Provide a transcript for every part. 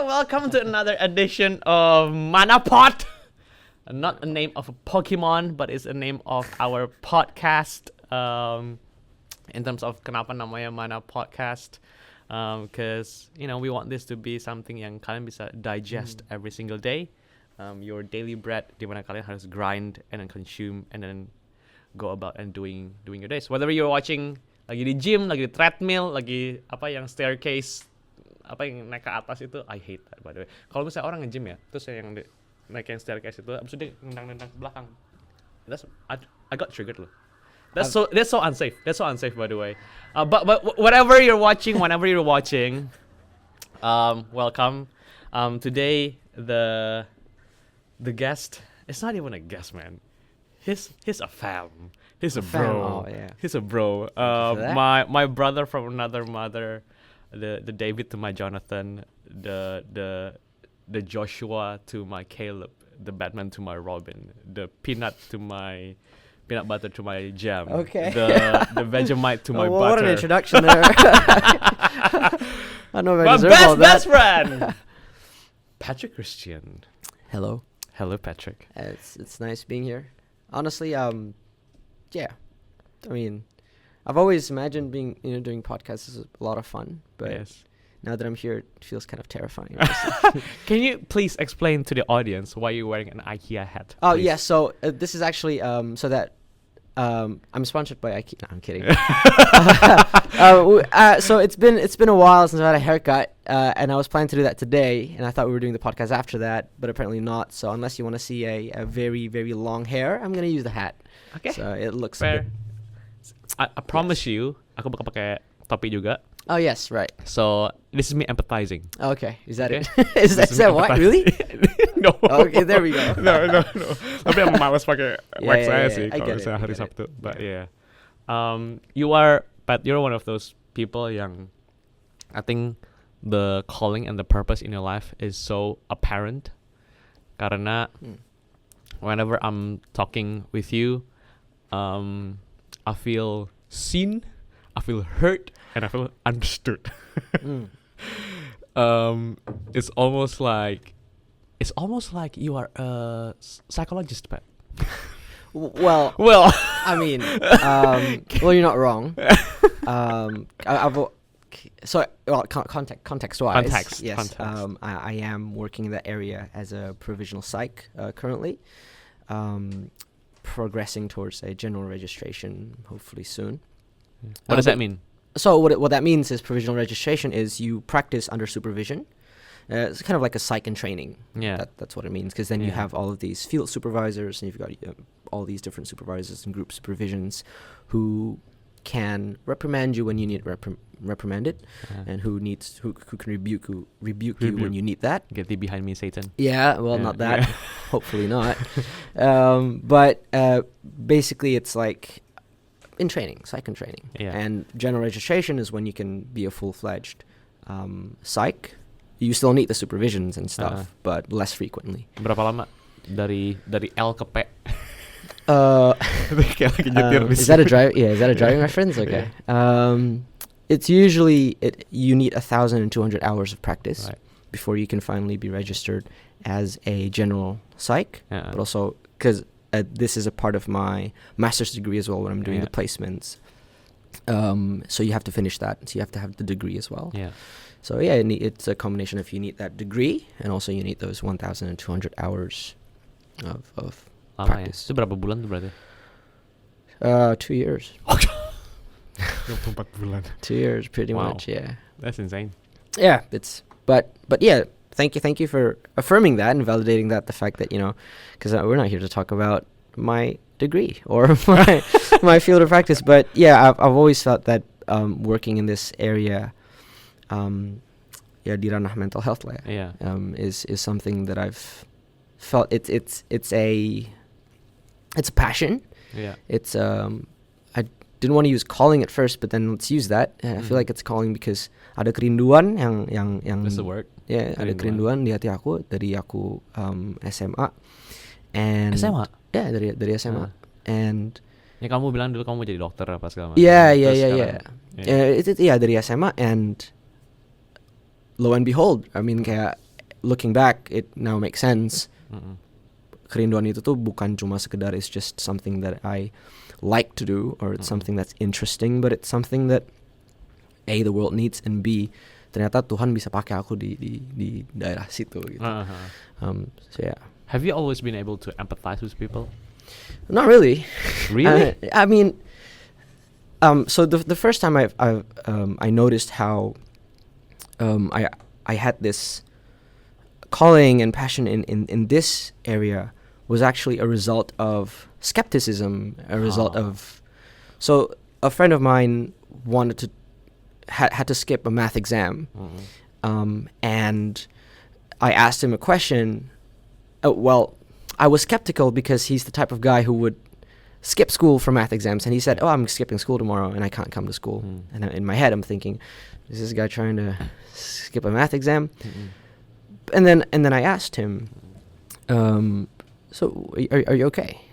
welcome to another edition of Manna Pot. Not a name of a Pokemon, but it's a name of our podcast. In terms of kenapa namanya Manna Podcast, because we want this to be something yang kalian bisa digest every single day. Your daily bread, di mana kalian harus grind and then consume and then go about and doing your days. Whether you're watching lagi di gym, lagi di treadmill, lagi apa yang staircase, apa yang naik ke atas itu, I hate that by the way. Kalau misalnya orang nge-gym ya, terus yang naik yang staircase itu, abis itu dia nendang-nendang ke belakang. I got triggered loh. That's so unsafe. That's so unsafe by the way. But whatever you're watching, whenever you're watching, welcome. Today the guest, it's not even a guest, man. He's a fam. He's a bro. Oh, yeah. He's a bro. My brother from another mother, the David to my Jonathan, the Joshua to my Caleb, the Batman to my Robin, the peanut butter to my jam. Okay. The Vegemite to my butter. What an introduction there. I know My best friend, Patrick Christian. Hello, Patrick. it's nice being here. Honestly, yeah. I mean, I've always imagined doing podcasts is a lot of fun, but Yes. now that I'm here, it feels kind of terrifying. Can you please explain to the audience why you're wearing an IKEA hat? Oh please? yeah, so this is actually so that I'm sponsored by IKEA. No, I'm kidding. So it's been a while since I had a haircut, and I was planning to do that today, and I thought we were doing the podcast after that, but apparently not. So unless you want to see a very, very long hair, I'm gonna use the hat. Okay. So it looks Fair. a bit. I promise you, aku bakal pakai topi juga. Oh yes, right. So this is me empathizing. Okay, is that Okay. it? is This that me what? empathizing. Really? No. Okay, there we go. no. Tapi aku malas pakai wax Yeah, saya yeah, sih I kalau get it, misalnya I hari get it. Sabtu. But yeah. You're one of those people yang I think the calling and the purpose in your life is so apparent. Karena whenever I'm talking with you, I feel seen, I feel heard, and I feel understood. It's almost like you are a psychologist, Pat. Well, Well, I mean, well, you're not wrong. Context-wise, Context, yes. context. I am working in that area as a provisional psych currently, progressing towards a general registration hopefully soon. what does that mean? So what that means is provisional registration is you practice under supervision. It's kind of like a psych in training. Yeah. That's what it means, because then you Yeah. have all of these field supervisors, and you've got all these different supervisors and group supervisions who can reprimand you when you need reprimanded, and who can rebuke you when you need that. Get thee behind me, Satan. Yeah, well, Yeah, not that. yeah. Hopefully not. But basically, it's like in training, psych in training. Yeah. And general registration is when you can be a full-fledged psych. You still need the supervisions and stuff, but less frequently. Berapa lama dari L ke P? Kayak lagi nyetir di Is that a sini. Is that a driving reference? Okay. It's usually you need 1,200 hours of practice Right. before you can finally be registered as a general psych. Yeah. But also because this is a part of my master's degree as well when I'm doing Yeah. the placements. So you have to finish that. So you have to have the degree as well. Yeah. So yeah, it's a combination of you need that degree, and also you need those 1,200 hours of Lama ya. practice. Itu berapa bulan tuh berarti? 2 years. 24 bulan. 2 years, pretty Wow. much. Yeah. That's insane. Yeah, but yeah, thank you for affirming that and validating that, the fact that, because we're not here to talk about my degree or my field of practice, but yeah, I've always felt that working in this area, di ranah mental health lah, Yeah. is something that I've felt it's a passion. Yeah. It's I didn't want to use calling at first, but then let's use that. I feel like it's calling because ada kerinduan yang That's the word. ya, ada kerinduan di hati aku dari aku SMA. And SMA? Ya, dari SMA. And Ya kamu bilang dulu kamu mau jadi dokter apa segala macam. yeah. Terus sekarang- Itu dari SMA, and lo and behold, I mean kayak looking back, it now makes sense. Mm-mm. Kerinduan itu tuh bukan cuma sekedar it's just something that I like to do, or it's something that's interesting, but it's something that A, the world needs, and B, ternyata Tuhan bisa pakai aku di daerah situ gitu. So yeah. Have you always been able to empathize with people? Not really. Really? I mean, so the first time I noticed how I had this calling and passion in this area was actually a result of skepticism, a result of... So a friend of mine wanted to had to skip a math exam, and I asked him a question. Well, I was skeptical because he's the type of guy who would skip school for math exams, and he said, "Oh, I'm skipping school tomorrow, and I can't come to school." And in my head, I'm thinking, "Is this guy trying to skip a math exam?" And then I asked him, "So are you okay?"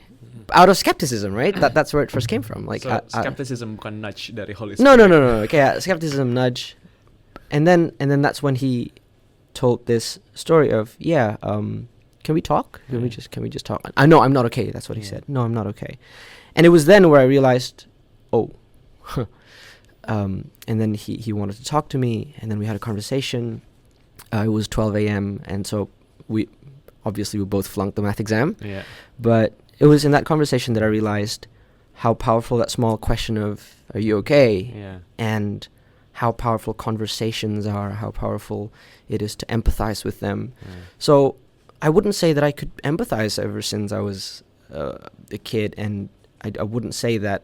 Out of skepticism, right? That's where it first came from. Like, so skepticism bukan nudge dari Holy no, Spirit. no. Okay, skepticism, nudge, and then that's when he told this story of, can we talk? Can we just talk? I know I'm not okay. That's what he said. No, I'm not okay. And it was then where I realized, and then he wanted to talk to me, and then we had a conversation. It was 12 a.m. and so we both flunked the math exam. Yeah. But it was in that conversation that I realized how powerful that small question of, are you okay? Yeah. And how powerful conversations are, how powerful it is to empathize with them. So I wouldn't say that I could empathize ever since I was a kid, and I wouldn't say that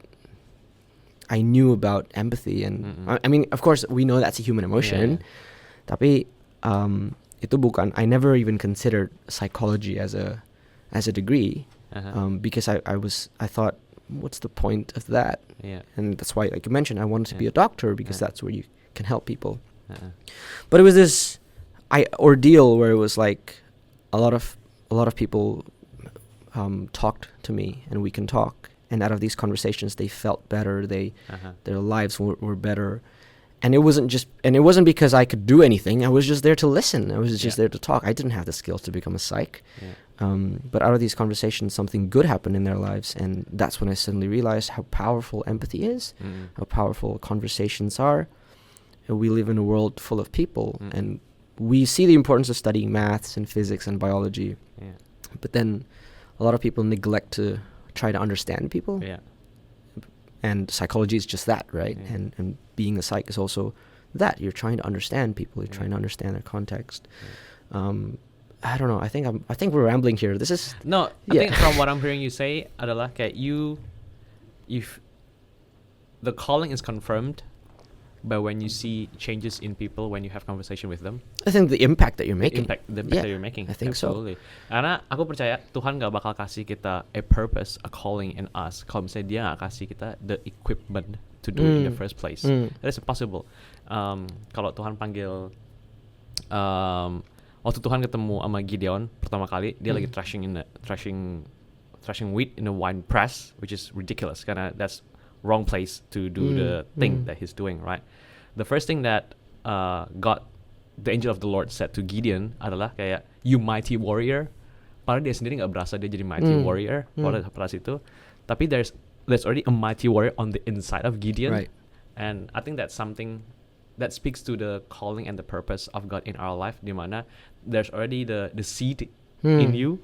I knew about empathy. And I mean, of course, we know that's a human emotion. Tapi itu bukan. I never even considered psychology as a degree, because I thought, what's the point of that? Yeah. And that's why, like you mentioned, I wanted to be a doctor, because that's where you can help people. But it was this ordeal where it was like a lot of people talked to me, and we can talk, and out of these conversations they felt better, their lives were better. And it wasn't because I could do anything. I was just there to listen. I was just there to talk. I didn't have the skills to become a psych. But out of these conversations, something good happened in their lives, and that's when I suddenly realized how powerful empathy is, how powerful conversations are. And we live in a world full of people, and we see the importance of studying maths and physics and biology. But then a lot of people neglect to try to understand people. And psychology is just that, right? And being a psych is also that. You're trying to understand people. You're trying to understand their context. I don't know. I think we're rambling here. This is I think from what I'm hearing you say adalah kayak if the calling is confirmed by when you see changes in people when you have conversation with them. I think the impact that you're making. The impact that you're making. I think absolutely. Karena aku percaya Tuhan gak bakal kasih kita a purpose, a calling in us kalau misalnya dia gak kasih kita the equipment to do it in the first place. That is impossible. Kalau Tuhan panggil waktu Tuhan ketemu sama Gideon pertama kali, dia lagi thrashing wheat in a wine press, which is ridiculous karena that's wrong place to do the thing that he's doing, right? The first thing that the angel of the Lord said to Gideon adalah kayak, you mighty warrior. Padahal dia sendiri gak berasa dia jadi mighty warrior pada situ. Tapi there's already a mighty warrior on the inside of Gideon. Right. And I think that's something that speaks to the calling and the purpose of God in our life, di mana there's already the seed in you.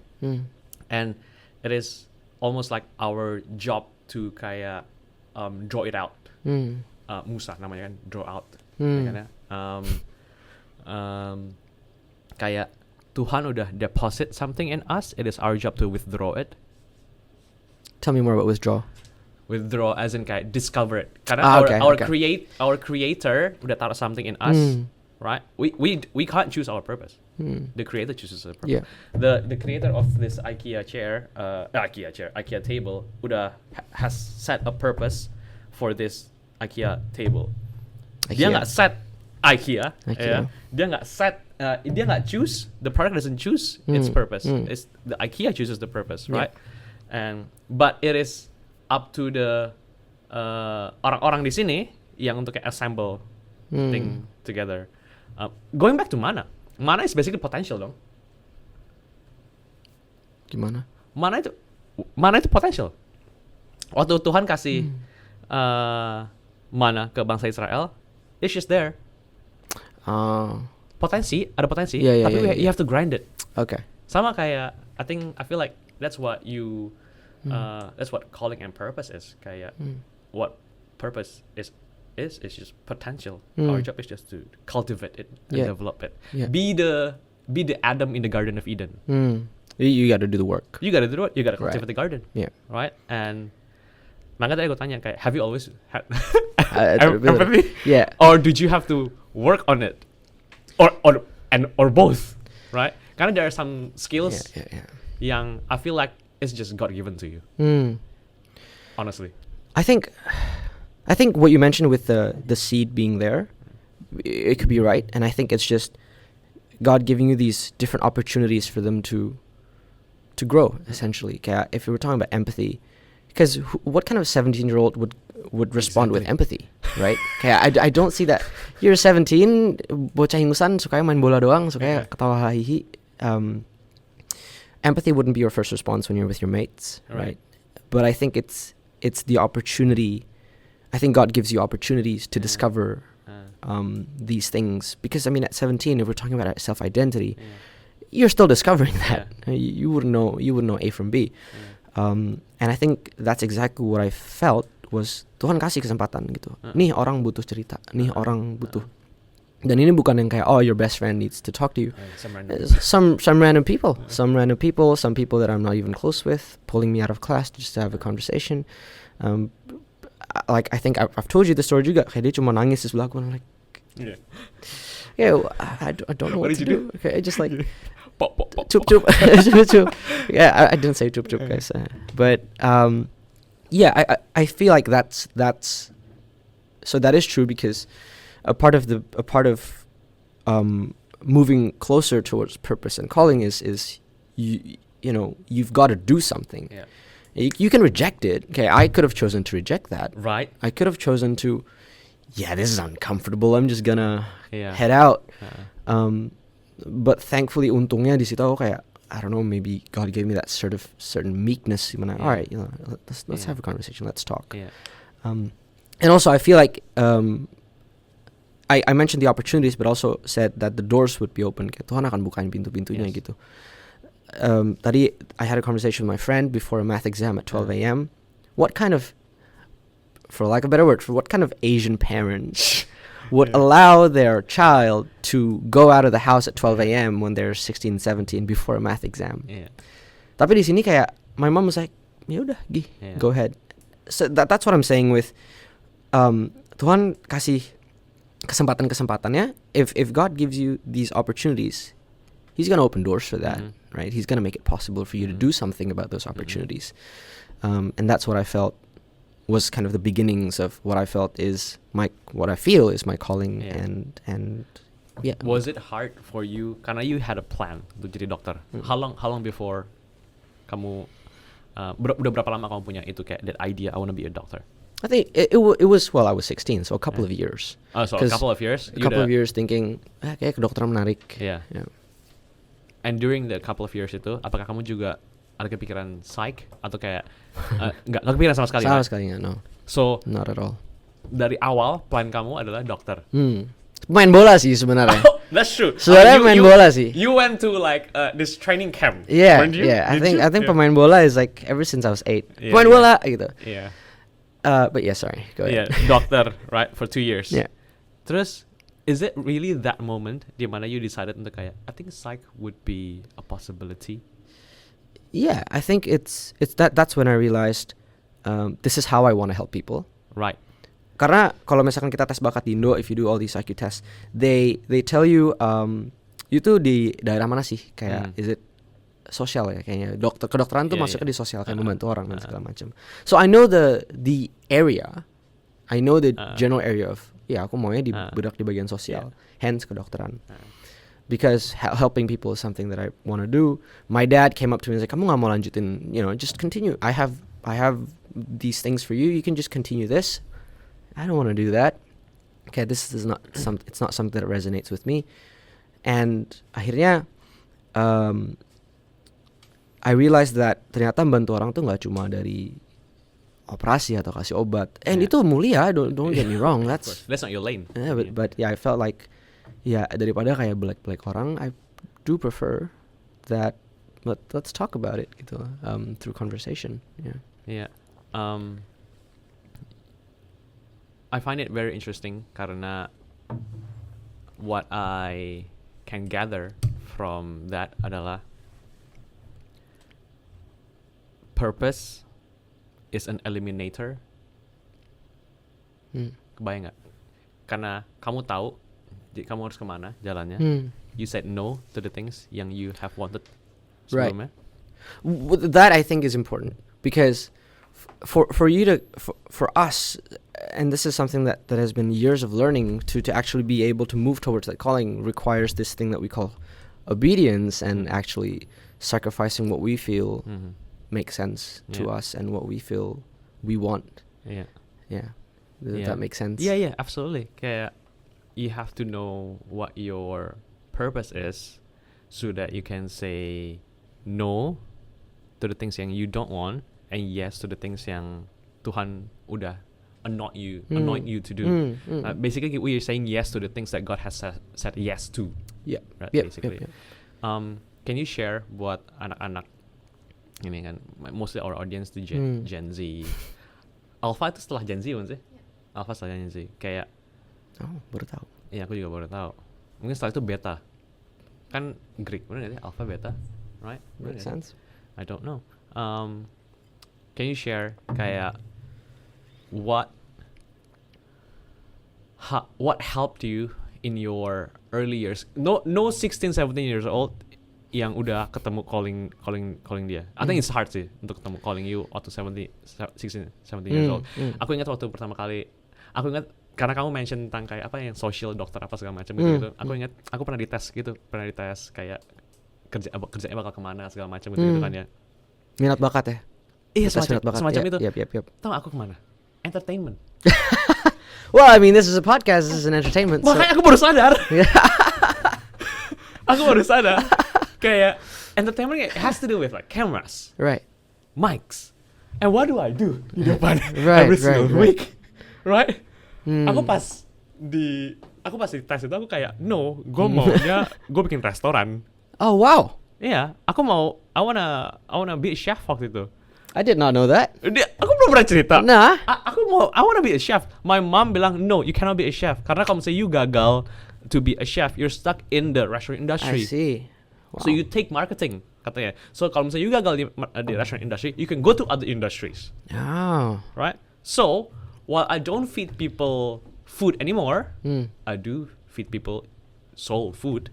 And it is almost like our job to kayak draw it out. Musa namanya kan, draw out. Kayak Tuhan udah deposit something in us, it is our job to withdraw it. Tell me more about withdraw. Withdraw as in kayak discover it. Karena our creator udah taruh something in us, right? We can't choose our purpose. The creator chooses our purpose. The creator of this IKEA table has set a purpose for this IKEA table. Dia nggak set IKEA. Dia nggak set. Dia nggak choose. The product doesn't choose its purpose. It's the IKEA chooses the purpose, right? But it is up to the orang-orang di sini yang untuk assemble thing together. Going back to Manna, Mana is basically potential dong. Gimana? Mana itu potential. Waktu Tuhan kasih mana ke bangsa Israel, it's just there. Ada potensi, tapi you have to grind it. Okay. Sama kayak I feel like that's what that's what calling and purpose is. Kayak what purpose is just potential. Our job is just to cultivate it and develop it. Yeah. Be the Adam in the Garden of Eden. You got to do the work. You got to do it. You got to cultivate the garden. Yeah. Right? And makanya tadi gue tanya kayak, have you always had Really. empathy? Yeah. Or did you have to work on it? Or both, right? Karena there are some skills yang I feel like it's just God given to you. Honestly, I think what you mentioned with the seed being there, it could be right, and I think it's just God giving you these different opportunities for them to grow. Essentially, kayak if we were talking about empathy, because what kind of 17-year-old would respond with empathy, right? Kayak I don't see that. You're 17, bocah ingusan, sukanya main bola doang, sukanya ketawa hahihi. Empathy wouldn't be your first response when you're with your mates, right? But I think it's the opportunity. I think God gives you opportunities to discover these things, because I mean at 17, if we're talking about self-identity, you're still discovering that. You wouldn't know A from B. And I think that's exactly what I felt was Tuhan kasih kesempatan gitu. Nih orang butuh cerita, nih orang butuh. Dan ini bukan yang kayak your best friend needs to talk to you. Some random people, some people that I'm not even close with, pulling me out of class just to have a conversation. Like I think I've told you the story juga. Kayak dia cuma nangis di sebelahku, and I'm like, I don't know what to do. Okay, I just like chup chup. Yeah, I didn't say chup chup, guys. But I feel like that's so that is true, because a part of moving closer towards purpose and calling is you've got to do something. Yeah. You can reject it. Okay, I could have chosen to reject that. Right. I could have chosen to, this is uncomfortable, I'm just gonna head out. But thankfully, untungnya di situ aku kayak, I don't know, maybe God gave me that sort of certain meekness. When all right, let's have a conversation, let's talk. Yeah. And also, I feel like I mentioned the opportunities, but also said that the doors would be open. Tuhan akan bukain pintu-pintunya gitu. Tadi I had a conversation with my friend before a math exam at 12 a.m. What kind of, for lack of a better word, what kind of Asian parents would allow their child to go out of the house at 12 a.m. when they're 16, 17 before a math exam? Yeah. Tapi di sini kayak, my mom was like, yaudah, go ahead. So that's what I'm saying with, Tuhan kasih kesempatan-kesempatannya. If God gives you these opportunities, He's going to open doors for that, right? He's going to make it possible for you to do something about those opportunities. And that's what I felt was kind of the beginnings of what I felt is what I feel is my calling. And yeah. Was it hard for you, karena you had a plan untuk jadi dokter? How long before kamu udah berapa lama kamu punya itu kayak that idea, I want to be a doctor? I think it was, I was 16, so a couple of years. Oh, so a couple of years? A couple of years thinking, kayak kedokteran menarik. Yeah. And during the couple of years itu, apakah kamu juga ada kepikiran psych atau kayak nggak kepikiran sama sekali? Sama sekali nggak, no. So not at all. Dari awal plan kamu adalah dokter. Main bola sih sebenarnya. Oh, that's true. Sebenarnya main bola sih. You went to like this training camp. Yeah, I think pemain bola is like ever since I was 8. Pemain bola gitu. Yeah. But yeah, sorry. Go ahead. Yeah, doctor, right, for 2 years. Yeah. Terus, is it really that moment di mana you decided untuk kayak, I think psych would be a possibility? Yeah, I think it's that's when I realized this is how I want to help people. Right. Karena kalau misalkan kita tes bakat di Indo, if you do all these IQ tests, they tell you you tuh di daerah mana sih? Kayak is it sosial ya kayaknya. Kedokteran tuh masuknya di sosial, kayak membantu orang dan segala macam. So I know the area. I know the general area of aku maunya di bedak di bagian sosial. Hence kedokteran. Because helping people is something that I want to do. My dad came up to me and was like, "Kamu nggak mau lanjutin, just continue. I have these things for you. You can just continue this." I don't want to do that. Okay, this is not it's not something that resonates with me. And akhirnya I realized that ternyata bantu orang tuh nggak cuma dari operasi atau kasih obat. And itu mulia, don't get me wrong. That's not your lane. Yeah, but yeah, I felt like daripada kayak belak-belak orang, I do prefer that. But let's talk about it gitu, through conversation. Yeah. I find it very interesting karena what I can gather from that adalah purpose is an eliminator. Kebayang nggak? Karena kamu tahu kamu harus kemana jalannya. You said no to the things yang you have wanted sebelumnya. Right. That I think is important because for you to for us, and this is something that has been years of learning to actually be able to move towards that calling requires this thing that we call obedience and actually sacrificing what we feel makes sense to us and what we feel we want. Does that make sense? Yeah, absolutely. Kayak you have to know what your purpose is so that you can say no to the things yang you don't want and yes to the things yang Tuhan udah anoint you to do. Basically we are saying yes to the things that God has said yes to. Right, basically. Can you share buat anak-anak ini kan, mostly our audience to Gen Z. Alpha itu setelah Gen Z kan sih? Alpha setelah Gen Z. Kayak baru tahu. Iya, aku juga baru tahu. Mungkin setelah itu beta. Kan Greek, bener gak sih? Alpha, beta, right? Makes sense. I don't know. Can you share kayak what helped you in your early years? No 16, 17 years old yang udah ketemu calling dia. I think it's hard sih untuk ketemu calling you waktu 16, 17 years old. Aku ingat waktu pertama kali, karena kamu mention tentang kayak apa yang social doctor apa segala macam gitu. Aku ingat aku pernah dites kayak kerjanya bakal kemana segala macam gitu kan ya. Minat bakat ya? Iya, semacam itu. Yep. Tahu aku kemana? Entertainment. Well, I mean, this is a podcast, this is an entertainment. Makanya aku baru sadar. Aku baru sadar. Kayak entertainment it has to do with like cameras, right? Mics, and what do I do di depan right, every single week, right? Aku pas di tes itu aku kayak no, gue bikin restoran. Oh wow. Iya, I wanna be a chef waktu itu. I did not know that. Aku belum pernah cerita. Nah. I wanna be a chef. My mom bilang no, you cannot be a chef karena kalau misalnya you gagal to be a chef, you're stuck in the restaurant industry. I see. Wow. So you take marketing katanya. So kalau misalnya you gagal di restaurant industry, you can go to other industries. Oh. Right? So while I don't feed people food anymore, I do feed people soul food.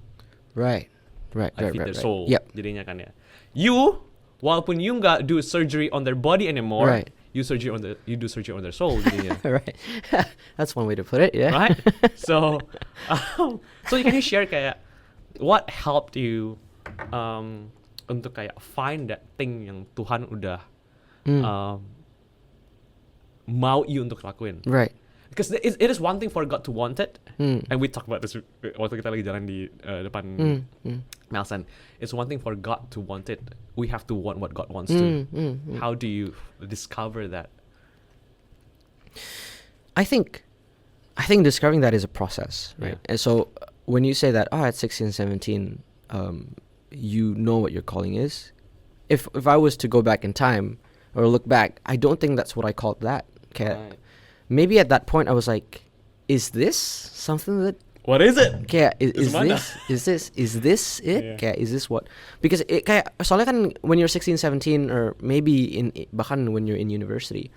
Right. I feed their soul. Yep. Jadinya kan ya. You, walaupun you nggak do surgery on their body anymore, right. you do surgery on their soul. Jadinya. Right. That's one way to put it. Yeah. Right. So can you share kayak what helped you untuk kayak find that thing yang Tuhan udah mau you untuk lakuin. Right. Because it is one thing for God to want it, and we talk about this waktu kita lagi jalan di depan Melbourne. It's one thing for God to want it. We have to want what God wants to. How do you discover that? I think discovering that is a process, right? Yeah. And so when you say that, at 16, 17, you know what your calling is. If I was to go back in time or look back, I don't think that's what I called that. Okay. Right. Maybe at that point I was like, is this something that? What is it? Okay, is this it? Yeah. Okay, is this what? Because it kayak soalnya kan when you're 16, 17 or maybe bahkan when you're in university,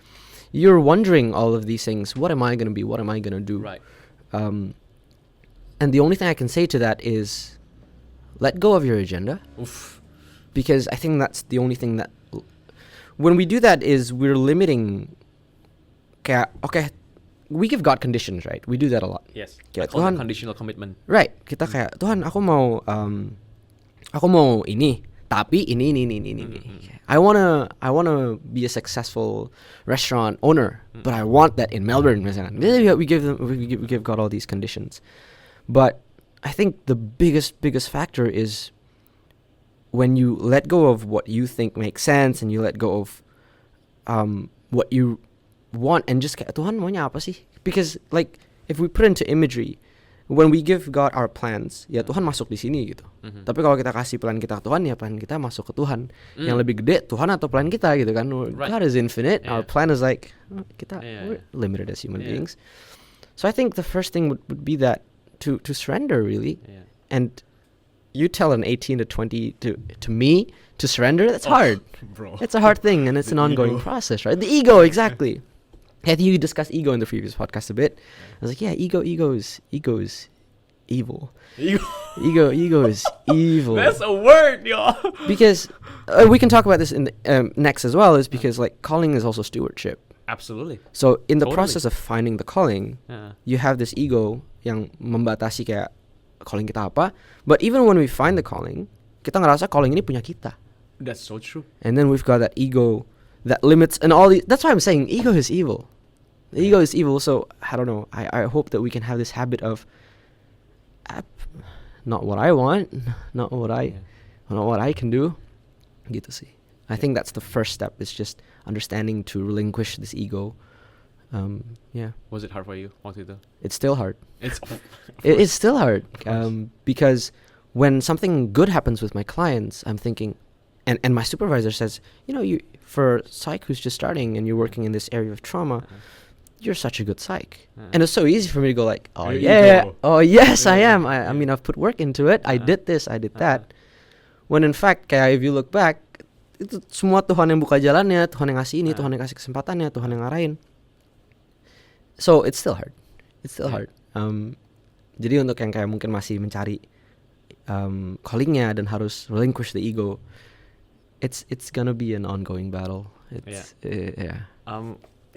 you're wondering all of these things. What am I going to be? What am I going to do? Right. And the only thing I can say to that is let go of your agenda. Oof. Because I think that's the only thing that when we do that is we're limiting. Okay, we give God conditions, right? We do that a lot. Yes. Kayak, Tuhan, conditional commitment. Right. Kita kayak Tuhan, aku mau ini, tapi ini. I wanna be a successful restaurant owner, but I want that in Melbourne, misalkan. We give God all these conditions, but I think the biggest factor is when you let go of what you think makes sense and you let go of what you want and just kayak Tuhan maunya apa sih? Because like if we put into imagery, when we give God our plans, ya Tuhan masuk di sini gitu. Tapi kalau kita kasih plan kita ke Tuhan, ya plan kita masuk ke Tuhan. Yang lebih gede Tuhan atau plan kita gitu kan. Right. God is infinite. Yeah. Our plan is like kita Yeah. we're limited as human beings. So I think the first thing would be that to surrender really. Yeah. And you tell an 18 to 20 to me to surrender, that's hard. Bro. It's a hard thing and it's an ongoing process, right? The ego, exactly. I think you discussed ego in the previous podcast a bit. I was like, yeah, ego is evil. Ego is evil. That's a word, yo. Because we can talk about this in the, next as well, is because like calling is also stewardship. Absolutely. So in the Totally. process of finding the calling, you have this ego yang membatasi kayak calling kita apa. But even when we find the calling, kita ngerasa calling ini punya kita. That's so true. And then we've got that ego that limits and all these. That's why I'm saying ego is evil. The ego is evil. So I don't know. I hope that we can have this habit of not what I want, not what I can do. Gitu sih. I think that's the first step. Is just understanding to relinquish this ego. Yeah. Was it hard for you waktu itu? It's still hard. It's It is still hard because when something good happens with my clients, I'm thinking, and my supervisor says, you know, you for psych who's just starting and you're working in this area of trauma, you're such a good psych. And it's so easy for me to go like, oh There you yeah, go. oh yes, I Yeah. am. I mean, I've put work into it. I did this, I did that. When in fact, kayak if you look back, itu semua Tuhan yang buka jalannya, Tuhan yang ngasih ini, Tuhan yang kasih kesempatannya, Tuhan yang ngarahin. So it's still hard. It's still hard. Jadi untuk yang kayak mungkin masih mencari callingnya dan harus relinquish the ego, it's gonna be an ongoing battle. It's yeah.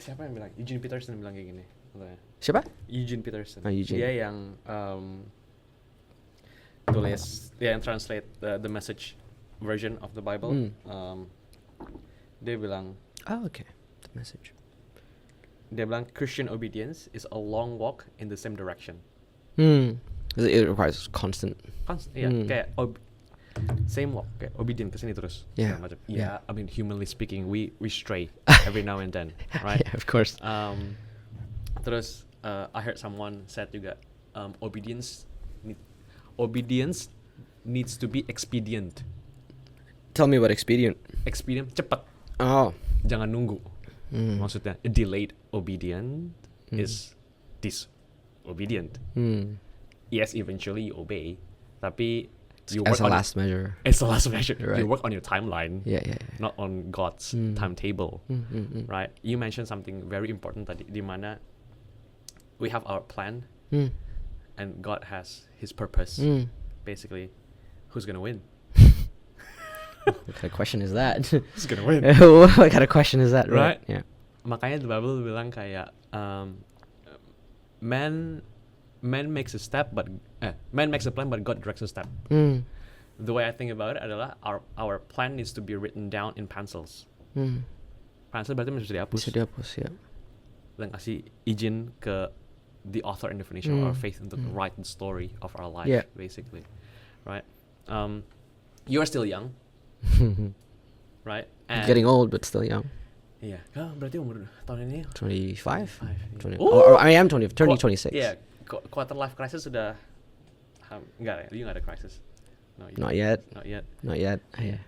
Siapa yang bilang? Eugene Peterson bilang kayak gini. Katanya. Siapa? Eugene Peterson. Eugene. Dia yang tulis, dia yang translate the message version of the Bible. Dia bilang, Oh, okay. The message. dia bilang Christian obedience is a long walk in the same direction. It requires constant. Iya, kayak same walk, kayak obedient kesini terus. Yeah. Segala macam. Yeah, I mean humanly speaking, we stray every now and then, right? Yeah, of course. Terus I heard someone said juga obedience needs to be expedient. Tell me about expedient. Expedient cepat, Oh. jangan nunggu. Maksudnya delayed obedient is disobedient. Yes, eventually you obey, tapi you work As a on last measure. it's the last measure. Right. You work on your timeline, Yeah. not on God's timetable, right? You mentioned something very important tadi, di mana we have our plan and God has His purpose. Basically, who's gonna win? What kind of question is that? Who's gonna win? What kind of question is that? Right. Yeah. Makanya the Bible bilang kayak man makes a step, but man makes a plan, but God directs a step. The way I think about it adalah our plan needs to be written down in pencils. Pencil berarti bisa dihapus. Bisa dihapus, ya. Dan kasih izin ke the author and definition of our faith untuk write the story of our life, Yeah. basically, right? You are still young, right? And Getting old, but still young. Iya. Berarti umur tahun ini 25? 20. Ooh. Or I am 20, turning 26. Yeah, quarter life crisis sudah enggak ya? You nggak ada crisis? No, Not yet. Not yet. Not yet. Yeah.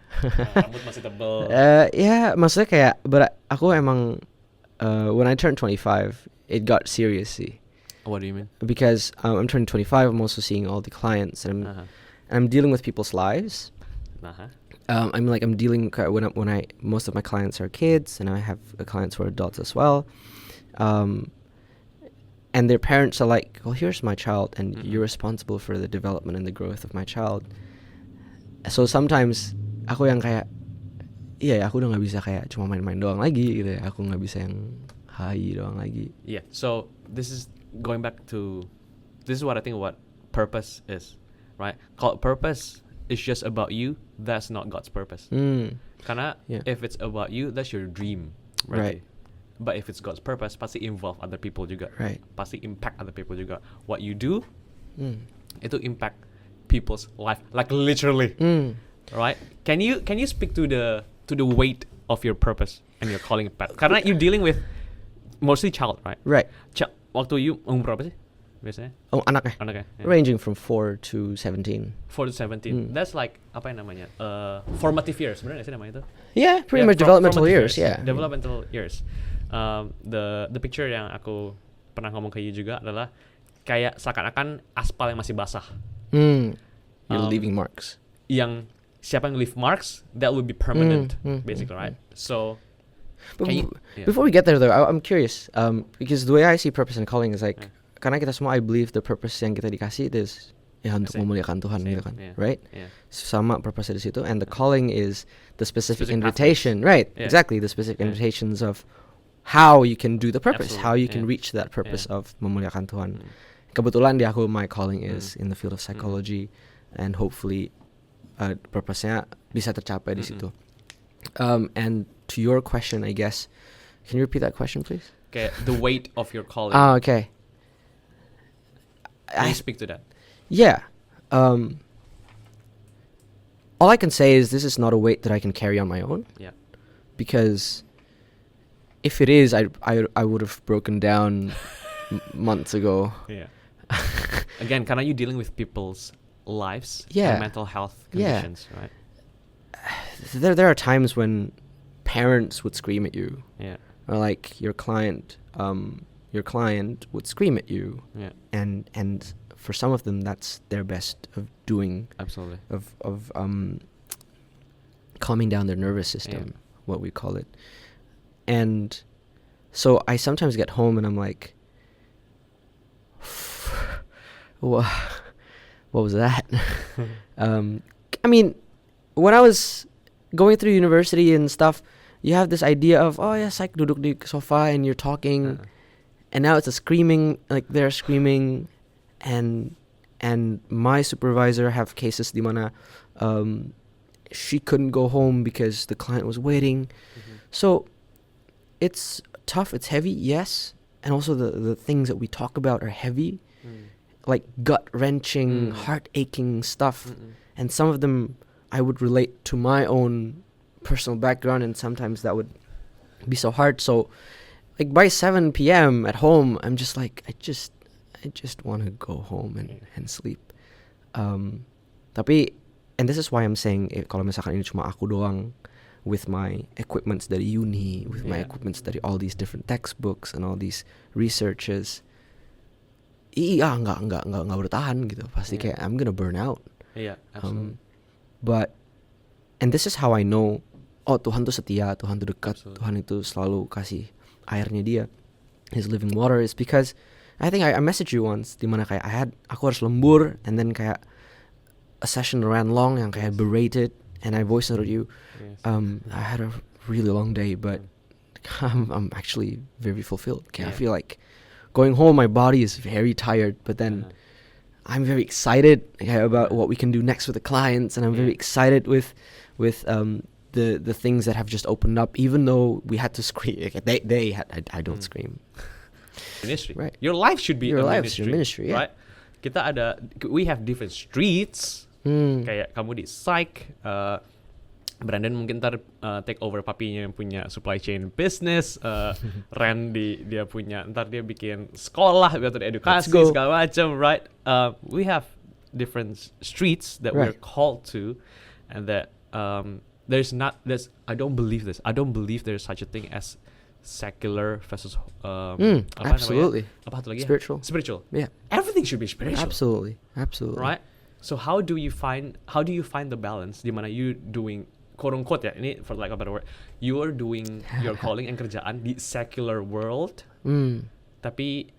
Rambut masih tebel. Yeah, maksudnya kayak, but aku emang, when I turned 25, it got serious sih. What do you mean? Because I'm turning 25, I'm also seeing all the clients, and I'm dealing with people's lives. I'm dealing when I most of my clients are kids, and I have clients who are adults as well, and their parents are like, "Well, here's my child, and you're responsible for the development and the growth of my child." So sometimes aku yang kayak, iya, aku udah nggak bisa kayak cuma main-main doang lagi gitu ya. Aku nggak bisa yang hai doang lagi. Yeah. So this is going back to, this is what I think what purpose is, right? Kalau purpose is just about you, that's not God's purpose. Karena if it's about you, that's your dream, Right. But if it's God's purpose, pasti involve other people juga. Right. Pasti impact other people juga. What you do itu impact people's life, like literally, right? Can you speak to the weight of your purpose and your calling path? Karena you're dealing with mostly child, right? Right. Waktu you umur berapa sih biasanya? Oh, anaknya. Yeah. Ranging from 4 to 17. 4 to 17. That's like apa yang namanya? Formative years, benar nggak sih namanya itu? Yeah, pretty much developmental years. Yeah. Developmental years. The picture yang aku pernah ngomong ke you juga adalah kayak seakan-akan aspal yang masih basah. You're leaving marks. Yang siapa yang leave marks, that will be permanent, basically, right? So, before we get there though, I'm curious, because the way I see purpose and calling is like, karena kita semua, I believe the purpose yang kita dikasih is ya untuk memuliakan Tuhan gitu kan, right? Sama purpose di situ, and the calling is the specific invitation, right? Exactly, the specific invitations of how you can do the purpose, how you can reach that purpose of memuliakan Tuhan. Kebetulan di aku, my calling is in the field of psychology, and hopefully purpose-nya bisa tercapai di situ. And to your question, I guess, can you repeat that question, please? Okay, the weight of your calling. Okay. Can you speak to that? Yeah. All I can say is this is not a weight that I can carry on my own. Yeah. Because if it is, I would have broken down months ago. Yeah. Again, karena you dealing with people's lives and mental health conditions, right? There are times when parents would scream at you. Yeah. Or like your client would scream at you. Yeah. And for some of them, that's their best of doing. Absolutely. Of calming down their nervous system, what we call it. And so I sometimes get home and I'm like, what was that? I mean, when I was going through university and stuff, you have this idea of, oh yeah, psych duduk di sofa and you're talking, and now it's a screaming, like they're screaming, and my supervisor have cases di mana she couldn't go home because the client was waiting. So it's tough, it's heavy, yes, and also the things that we talk about are heavy, like gut-wrenching, heart-aching stuff, and some of them I would relate to my own personal background, and sometimes that would be so hard. So like by 7 p.m. at home, I'm just like, I just want to go home and sleep. Tapi, and this is why I'm saying, kalau misalkan ini cuma aku doang with my equipments dari uni, with my equipments dari all these different textbooks and all these researches, nggak bertahan gitu. Pasti kayak I'm gonna burn out. Yeah, absolutely. But, and this is how I know, oh Tuhan tuh setia, Tuhan tuh dekat, Tuhan itu selalu kasih airnya dia, His living water, is because I think I messaged you once, dimana kayak aku harus lembur, and then kayak a session ran long yang kayak berated, and I voice noted you. I had a really long day, but I'm actually very fulfilled. Okay, I feel like going home, my body is very tired, but then I'm very excited about what we can do next with the clients, and I'm very excited with the things that have just opened up, even though we had to scream. I don't scream. Ministry. Right. Your life should be Your a life should be ministry, yeah. Right? We have different streets. Kayak kamu di psych, Brandon mungkin ntar take over papinya yang punya supply chain business, Randy dia punya, ntar dia bikin sekolah atau edukasi segala macam, right? We have different streets that we're called to, and that I don't believe this. I don't believe there's such a thing as secular versus absolutely. Apa satu lagi? Spiritual. Yeah. Everything should be spiritual. Absolutely. Right? So how do you find the balance di mana you doing quote unquote ya, ini for lack of a better word, you are doing your calling and kerjaan di secular world, tapi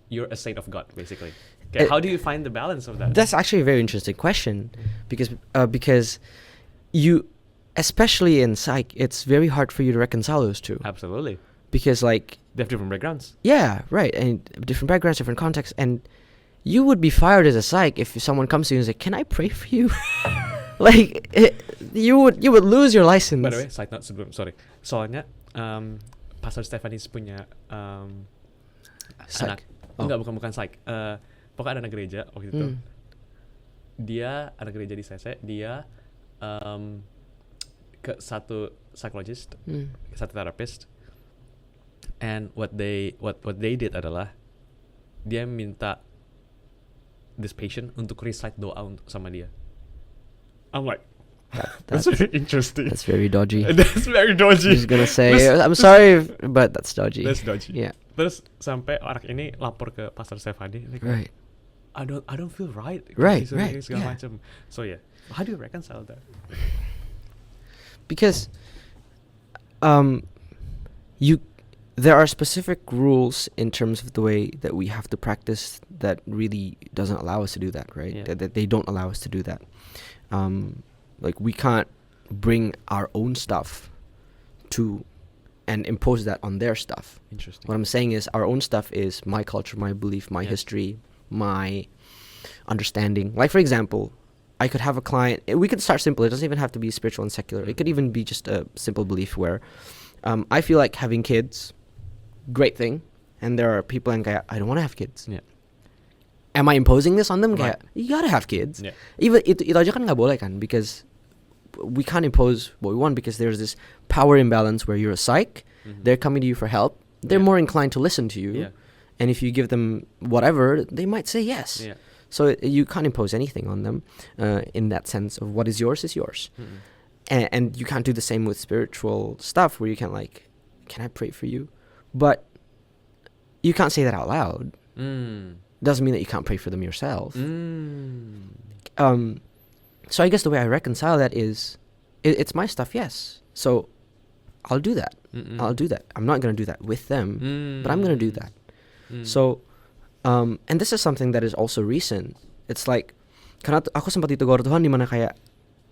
you're a saint of God basically. Okay, how do you find the balance of that? That's actually a very interesting question, because you, especially in psych, it's very hard for you to reconcile those two. Absolutely. Because like they have different backgrounds. Yeah, right, and different backgrounds, different contexts, and you would be fired as a psych if someone comes to you and says, "Can I pray for you?" Like you would lose your license. By the way, side note sebelum, sorry. Soalnya Pastor Stefanis punya psych. anak. Enggak, bukan psych. Pokoknya ada anak gereja waktu itu. dia anak gereja di CC, dia ke satu psychologist, satu therapist, and what they did adalah dia minta this patient untuk recite doa untuk sama dia. I'm like, that's very interesting. That's very dodgy. That's very dodgy. He's gonna say, I'm sorry, but that's dodgy. That's dodgy. Yeah. Terus sampai orang ini lapor ke Pastor Stefani, like, Right. I don't feel right. Right. Segala Yeah. macam. So yeah, how do you reconcile that? Because there are specific rules in terms of the way that we have to practice that really doesn't allow us to do that, right? Yeah. That they don't allow us to do that. Like we can't bring our own stuff and impose that on their stuff. Interesting. What I'm saying is our own stuff is my culture, my belief, my history, my understanding. Like for example, I could have a client, we could start simple, it doesn't even have to be spiritual and secular. It could even be just a simple belief where I feel like having kids, great thing, and there are people yang kayak, I don't want to have kids. Yeah. Am I imposing this on them? Right. Kayak, you gotta have kids. Yeah. Even itu aja kan nggak boleh kan, because we can't impose what we want, because there's this power imbalance where you're a psych, they're coming to you for help, they're more inclined to listen to you, and if you give them whatever, they might say yes. Yeah. So you can't impose anything on them in that sense of what is yours is yours. And you can't do the same with spiritual stuff where you can like, can I pray for you? But you can't say that out loud. Doesn't mean that you can't pray for them yourself. So I guess the way I reconcile that is, it's my stuff, yes. So I'll do that. I'll do that. I'm not going to do that with them, but I'm going to do that. So, and this is something that is also recent. It's like, karena aku sempat ditegur Tuhan di mana kayak,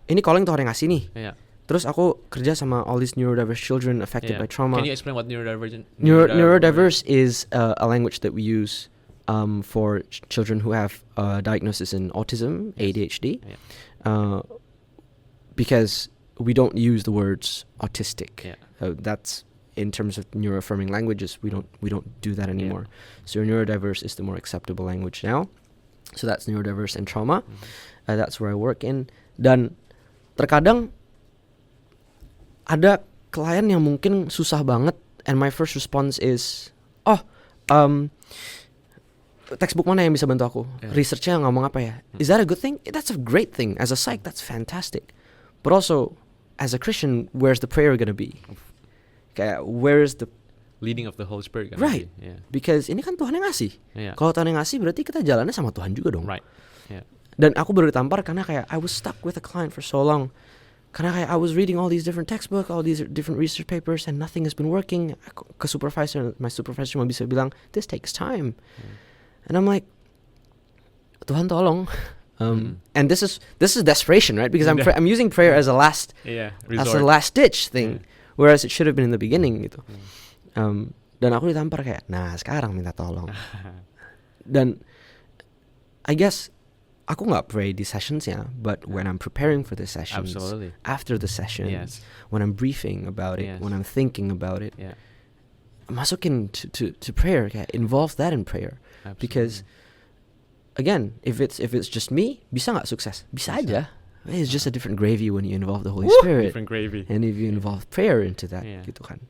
ini calling Tuhan yang ngasih nih. Yeah. Terus aku kerja sama all these neurodiverse children affected by trauma. Can you explain what neurodivergent? Neurodiverse is a language that we use for children who have diagnosis in autism, ADHD, because we don't use the words autistic. That's in terms of neuroaffirming languages. We don't do that anymore. So neurodiverse is the more acceptable language now. So that's neurodiverse and trauma. That's where I work in. Dan terkadang ada klien yang mungkin susah banget, and my first response is, textbook mana yang bisa bantu aku? Researchnya ngomong apa ya? Is that a good thing? That's a great thing. As a psych, that's fantastic. But also, as a Christian, where's the prayer gonna be? Kayak, where's the leading of the Holy Spirit gonna right? be? Yeah. Because ini kan Tuhan yang ngasih. Kalau Tuhan yang ngasih, berarti kita jalannya sama Tuhan juga dong. Right. Yeah. Dan aku baru ditampar karena kayak I was stuck with a client for so long. Karena kayak I was reading all these different textbooks, all these different research papers, and nothing has been working. My supervisor cuma bisa bilang, this takes time. And I'm like, Tuhan tolong. And this is desperation, right? Because I'm using prayer as a last ditch thing, whereas it should have been in the beginning gitu. Dan aku ditampar kayak, nah sekarang minta tolong. Dan I guess aku nggak pray di sessionsnya, but when I'm preparing for the sessions, after the sessions, when I'm briefing about it, when I'm thinking about it, masukin to prayer, kayak involve that in prayer. Absolutely. Because again, if it's just me, bisa nggak sukses? Bisa aja. It's just a different gravy when you involve the Holy Spirit. Different gravy. And if you involve prayer into that, gitu kan.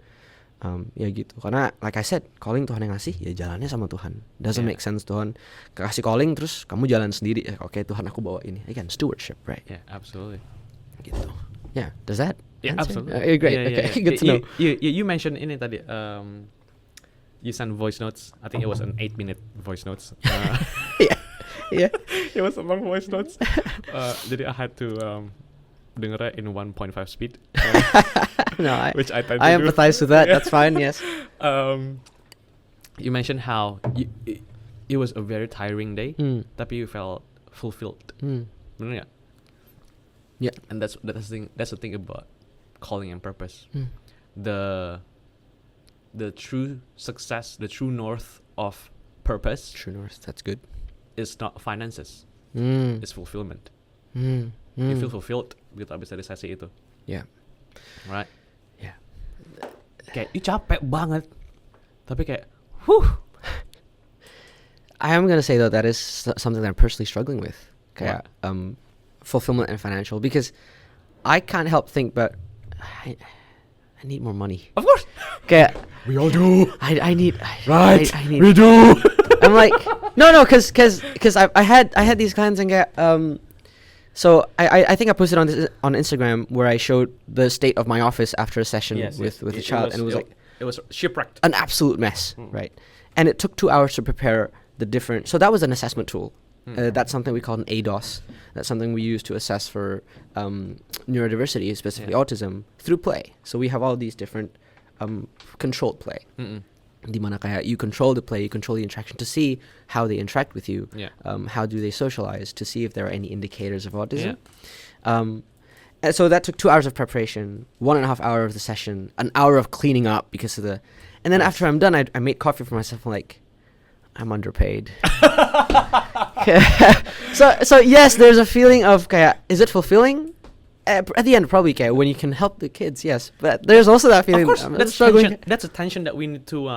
Ya gitu. Karena like I said, calling Tuhan yang ngasih, ya jalannya sama Tuhan. Doesn't make sense Tuhan kasih calling terus kamu jalan sendiri. Oke, Tuhan aku bawa ini. Again, stewardship, right? Yeah, absolutely. Gitu. Yeah, does that? Yeah, answer? absolutely. Great. Yeah, okay, good to know. You mentioned ini tadi. You sent voice notes. I think it was an 8-minute voice notes. Yeah. It was a long voice notes. Jadi I had to dengernya in 1.5 speed. No, which I tend to I empathize with that. That's fine. Yes. You mentioned how it was a very tiring day, tapi you felt fulfilled. Bener nggak? Yeah. And that's the thing about calling and purpose. The true success, the true north of purpose. True north. That's good. Is not finances. It's fulfillment. You feel fulfilled gitu abis dari sesi itu. Yeah. Right? Yeah. Kayak, capek banget. Tapi kayak, whew. I am going to say though, that is something that I'm personally struggling with. kayak fulfillment and financial, because I can't help think, but I need more money. Of course. Kayak We all do. I need Right. I need. We do. I'm like no, cause I had these clients and so I think I posted on Instagram where I showed the state of my office after a session with a child, and it was like it was shipwrecked. an absolute mess, right? And it took 2 hours to prepare the different. So that was an assessment tool. That's something we call an ADOS. That's something we use to assess for neurodiversity, specifically autism, through play. So we have all these different controlled play. Di mana kayak you control the play, you control the interaction to see how they interact with you, how do they socialize, to see if there are any indicators of autism. And so that took 2 hours of preparation, 1.5 hours of the session, an hour of cleaning up because of the, and then after I'm done, I made coffee for myself. I'm like, I'm underpaid. so yes, there's a feeling of kaya, is it fulfilling? At the end, probably kaya, when you can help the kids, yes. But there's also that feeling. Of course, I'm that's struggling. tension. That's a tension that we need to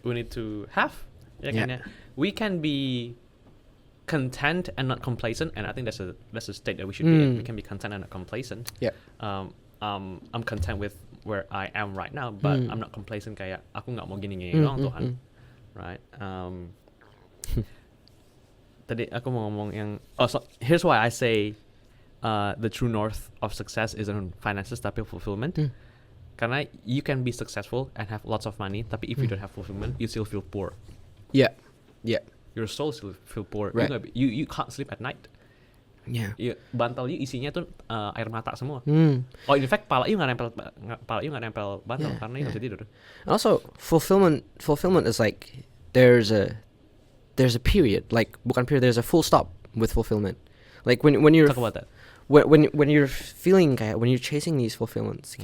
we need to have. We can be content and not complacent, and I think that's a state that we should be in. We can be content and not complacent. I'm content with where I am right now, but I'm not complacent kayak aku nggak mau gini doang Tuhan. Right. Tadi aku mau ngomong yang so here's why I say the true north of success isn't finances tapi fulfillment. Karena you can be successful and have lots of money, tapi if you don't have fulfillment, you still feel poor. Yeah. Your soul still feel poor. Right. You can't sleep at night. Yeah. Bantal you isinya tuh air mata semua. Oh, in fact, pala you nggak nempel bantal karena you nggak bisa tidur. Also, fulfillment is like there's a period, like bukan period, there's a full stop with fulfillment. Like when you're talk about that. When you're feeling when you're chasing these fulfillments,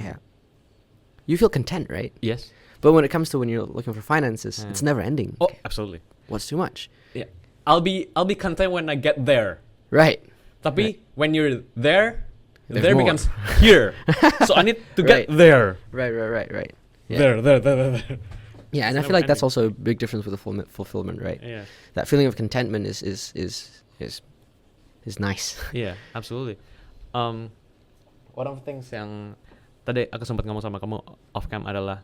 you feel content, right? Yes. But when it comes to when you're looking for finances, it's never ending. Oh, absolutely. What's too much? Yeah. I'll be content when I get there. Right. Tapi when you're there, There's there more. becomes here. So I need to get there. Right. There. Yeah. Yeah, and I It's feel like that's never also a big difference with the fulfillment, right? Yeah. That feeling of contentment is nice. Yeah, absolutely. One of the things yang tadi aku sempat ngomong sama kamu off cam adalah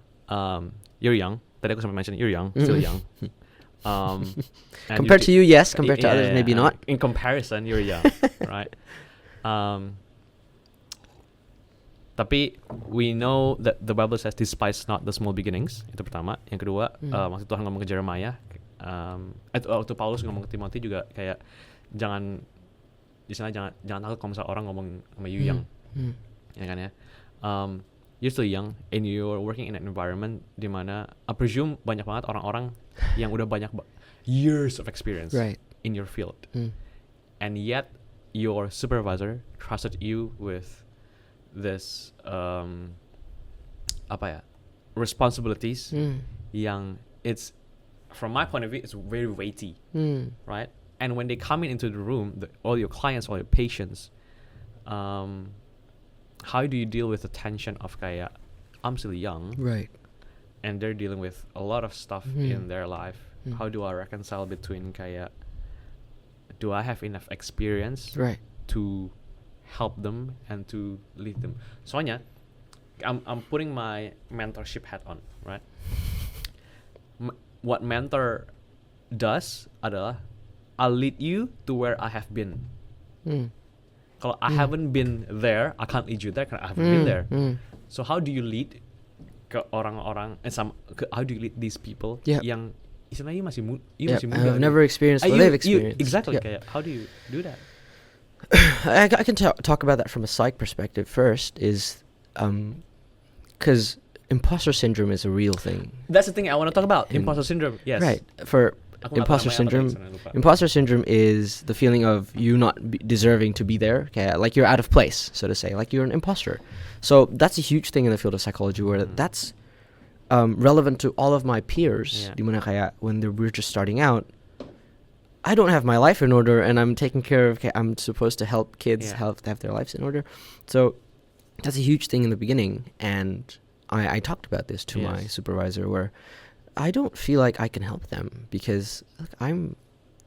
you're young. Tadi aku sempat mention you're young, still young. And Compared to you, yes. Compared to others, maybe not. In comparison, you're young, right? Tapi we know that the Bible says despise not the small beginnings. Itu pertama. Yang kedua, waktu Tuhan ngomong ke Jeremiah, waktu Paulus ngomong ke Timothy juga kayak jangan takut kalau misalnya orang ngomong sama you young. Ya kan ya. You're still young and you're working in an environment di mana I presume banyak banget orang-orang yang udah banyak years of experience in your field. And yet your supervisor trusted you with this responsibilities yang it's from my point of view it's very weighty, right? And when they come into the room, all your clients, all your patients, how do you deal with the tension of kayak I'm still young, Right. and they're dealing with a lot of stuff in their life. How do I reconcile between kayak do I have enough experience to help them and to lead them? Soalnya I'm putting my mentorship hat on, right? What mentor does adalah I'll lead you to where I have been. Kalau I haven't been there, I can't lead you there karena I haven't been there. So how do you lead ke orang-orang how do you lead these people yang istilahnya masih muda? I've never experienced what they've experienced. Exactly. Kayak, how do you do that? I can talk about that from a psych perspective first is because imposter syndrome is a real thing. That's the thing I want to talk about. Imposter syndrome. Yes. Right. For imposter syndrome is the feeling of you not deserving to be there. Okay, like you're out of place, so to say. Like you're an imposter. So that's a huge thing in the field of psychology where that's relevant to all of my peers. Di mana kayak when we're just starting out, I don't have my life in order, and I'm taking care of. Okay, I'm supposed to help kids have their lives in order. So that's a huge thing in the beginning, and I talked about this to my supervisor, where I don't feel like I can help them because look, I'm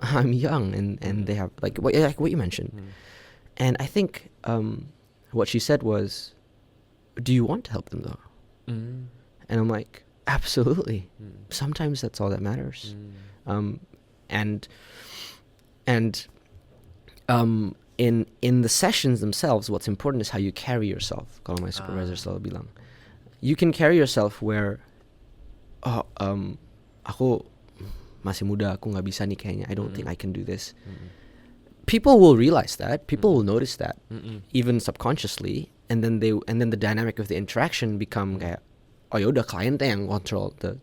I'm young and they have like what you mentioned. And I think what she said was, do you want to help them though? And I'm like, absolutely. Sometimes that's all that matters. And in the sessions themselves, what's important is how you carry yourself. Kalau my supervisor selalu bilang, you can carry yourself where, aku masih muda, aku nggak bisa nih kayaknya. I don't think I can do this. People will realize that. People will notice that, even subconsciously, and then the dynamic of the interaction become kayak, oh yaudah client yang control the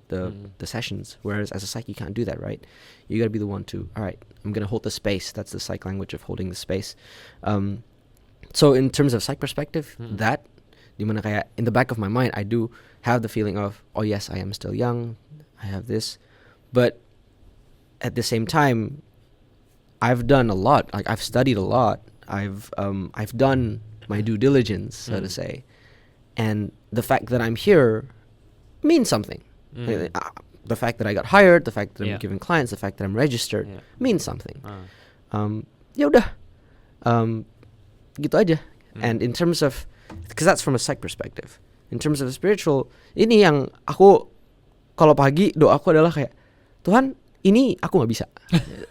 sessions. Whereas as a psych, you can't do that, right? You gotta be the one to, all right, I'm gonna hold the space. That's the psych language of holding the space. So in terms of psych perspective, that dimana kayak in the back of my mind, I do have the feeling of, oh yes, I am still young. I have this, but at the same time, I've done a lot. Like I've studied a lot. I've done my due diligence, so to say, and the fact that I'm here means something. The fact that I got hired, the fact that I'm giving clients, the fact that I'm registered means something. Ya udah, gitu aja. And in terms of, because that's from a psych perspective. In terms of spiritual, ini yang aku kalau pagi doaku adalah kayak, Tuhan, ini aku nggak bisa.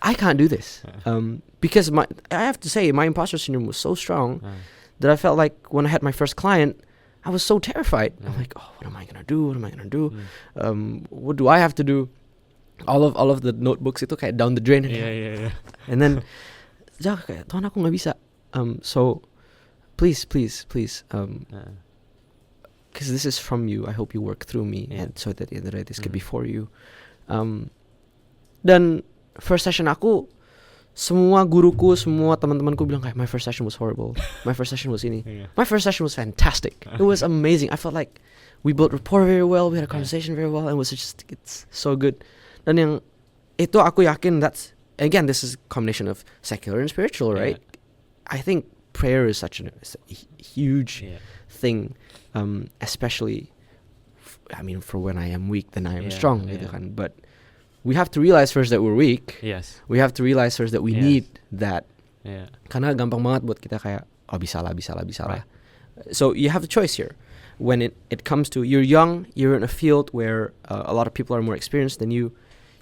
I can't do this. Because I have to say, my imposter syndrome was so strong that I felt like when I had my first client, I was so terrified. I'm like, oh, what am I gonna do? What am I gonna do? What do I have to do? All of the notebooks itu kayak down the drain. Yeah. And then, kayak, Tuhan aku nggak bisa. So, please, because this is from you. I hope you work through me, and so that the end of the day this could be for you. Dan first session aku, semua guruku, semua teman-temanku bilang kayak, my first session was horrible. My first session was ini. My first session was fantastic. It was amazing. I felt like we built rapport very well. We had a conversation very well, and it's so good. Dan yang itu aku yakin that's, again, this is a combination of secular and spiritual, right? I think prayer is such a huge thing, especially, for when I am weak, then I am strong, gitu kan. But we have to realize first that we're weak. Yes. We have to realize first that we need that. Yeah. Karena gampang banget buat kita kayak, oh bisa lah. So you have a choice here. When it comes to, you're young, you're in a field where a lot of people are more experienced than you.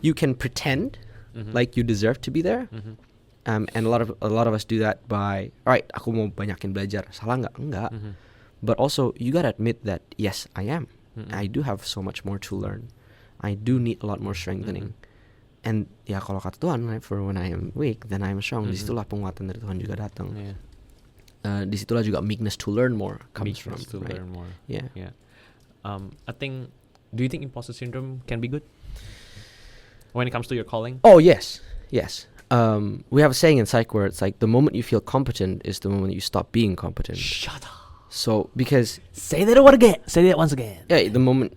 You can pretend like you deserve to be there. And a lot of us do that by, all right, aku mau banyakin belajar. Salah nggak? Enggak. But also, you gotta admit that, yes, I am. I do have so much more to learn. I do need a lot more strengthening. And ya kalau kata Tuhan, right, for when I am weak, then I am strong. Disitulah penguatan dari Tuhan juga datang. Disitulah juga meekness to learn more comes from. Learn more. Yeah. I think, do you think imposter syndrome can be good when it comes to your calling? Oh, yes. We have a saying in psych where it's like, the moment you feel competent is the moment you stop being competent. Shut up. So, because... Say that once again. Yeah, the moment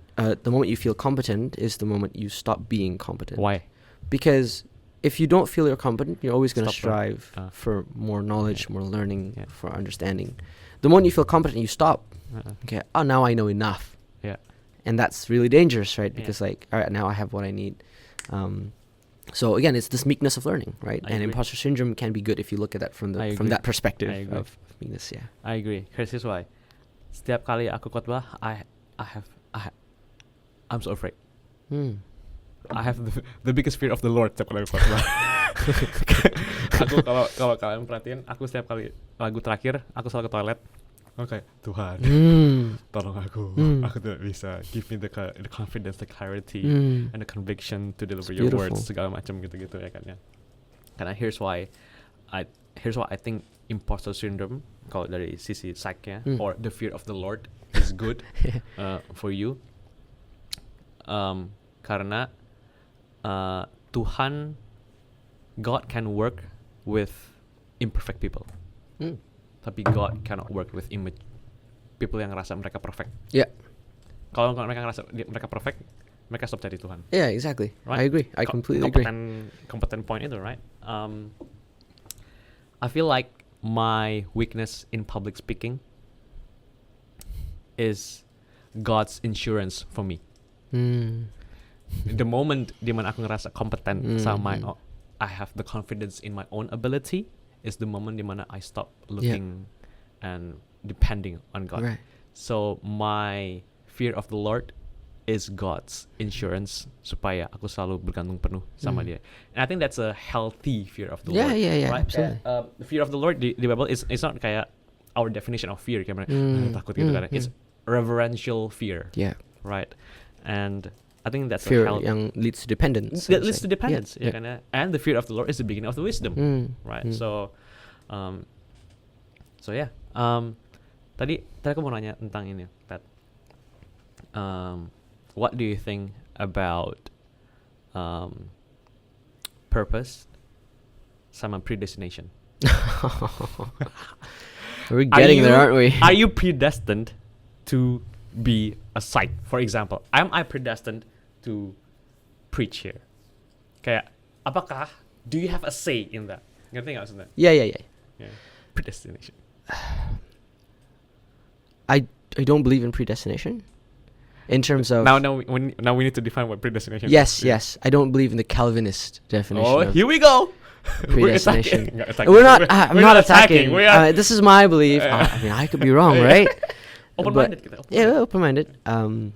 you feel competent is the moment you stop being competent. Why? Because if you don't feel you're competent, you're always going to strive for more knowledge, more learning, for understanding. The moment you feel competent, you stop. Okay, now I know enough. Yeah. And that's really dangerous, right? Because like, all right, now I have what I need. So again, it's this meekness of learning, right? And imposter syndrome can be good if you look at that from that perspective of meekness. Yeah, I agree. Here's why. Setiap kali aku khotbah, I'm so afraid. I have the biggest fear of the Lord setiap kali aku khotbah. Aku kalau kalian perhatiin, aku setiap kali lagu terakhir, aku selalu ke toilet. Okay, Tuhan, tolong aku tidak bisa. Give me the confidence, the clarity, and the conviction to deliver your words, segala macam gitu-gitu ya kan ya. Karena here's why I think imposter syndrome, kalau dari sisi psych-nya, or the fear of the Lord is good for you. Karena Tuhan, God can work with imperfect people. Tapi God cannot work with people yang ngerasa mereka perfect. Yeah. Kalau mereka ngerasa mereka perfect, mereka stop cari Tuhan. Yeah, exactly. Right? I agree. I completely agree. Competent point itu, right? I feel like my weakness in public speaking is God's insurance for me. The moment dimana aku ngerasa kompeten sama I have the confidence in my own ability is the moment dimana I stop looking and depending on God. Right. So my fear of the Lord is God's insurance supaya aku selalu bergantung penuh sama Dia. And I think that's a healthy fear of the Lord. Yeah, Right? absolutely. The fear of the Lord di Bible is it's not kayak our definition of fear kayak takut gitu kan. It's reverential fear. Yeah. Right. And I think that's Fear a yang leads to dependence. that leads to dependence. Yeah. And the fear of the Lord is the beginning of the wisdom. Right. So yeah. Tadi aku mau nanya tentang ini, Pat. What do you think about purpose sama predestination? We're getting there, aren't we? Are you predestined to be a site? For example, am I predestined to preach here? Kayak, apakah, do you have a say in that? Ngerti nggak maksudnya? Yeah. Predestination. I don't believe in predestination. In terms of Now we need to define what predestination is. yes. I don't believe in the Calvinist definition of Here we go. predestination. We're attacking. We're not. I'm We're not attacking. We are This is my belief. I mean, I could be wrong, right? open-minded. Yeah, open-minded. Can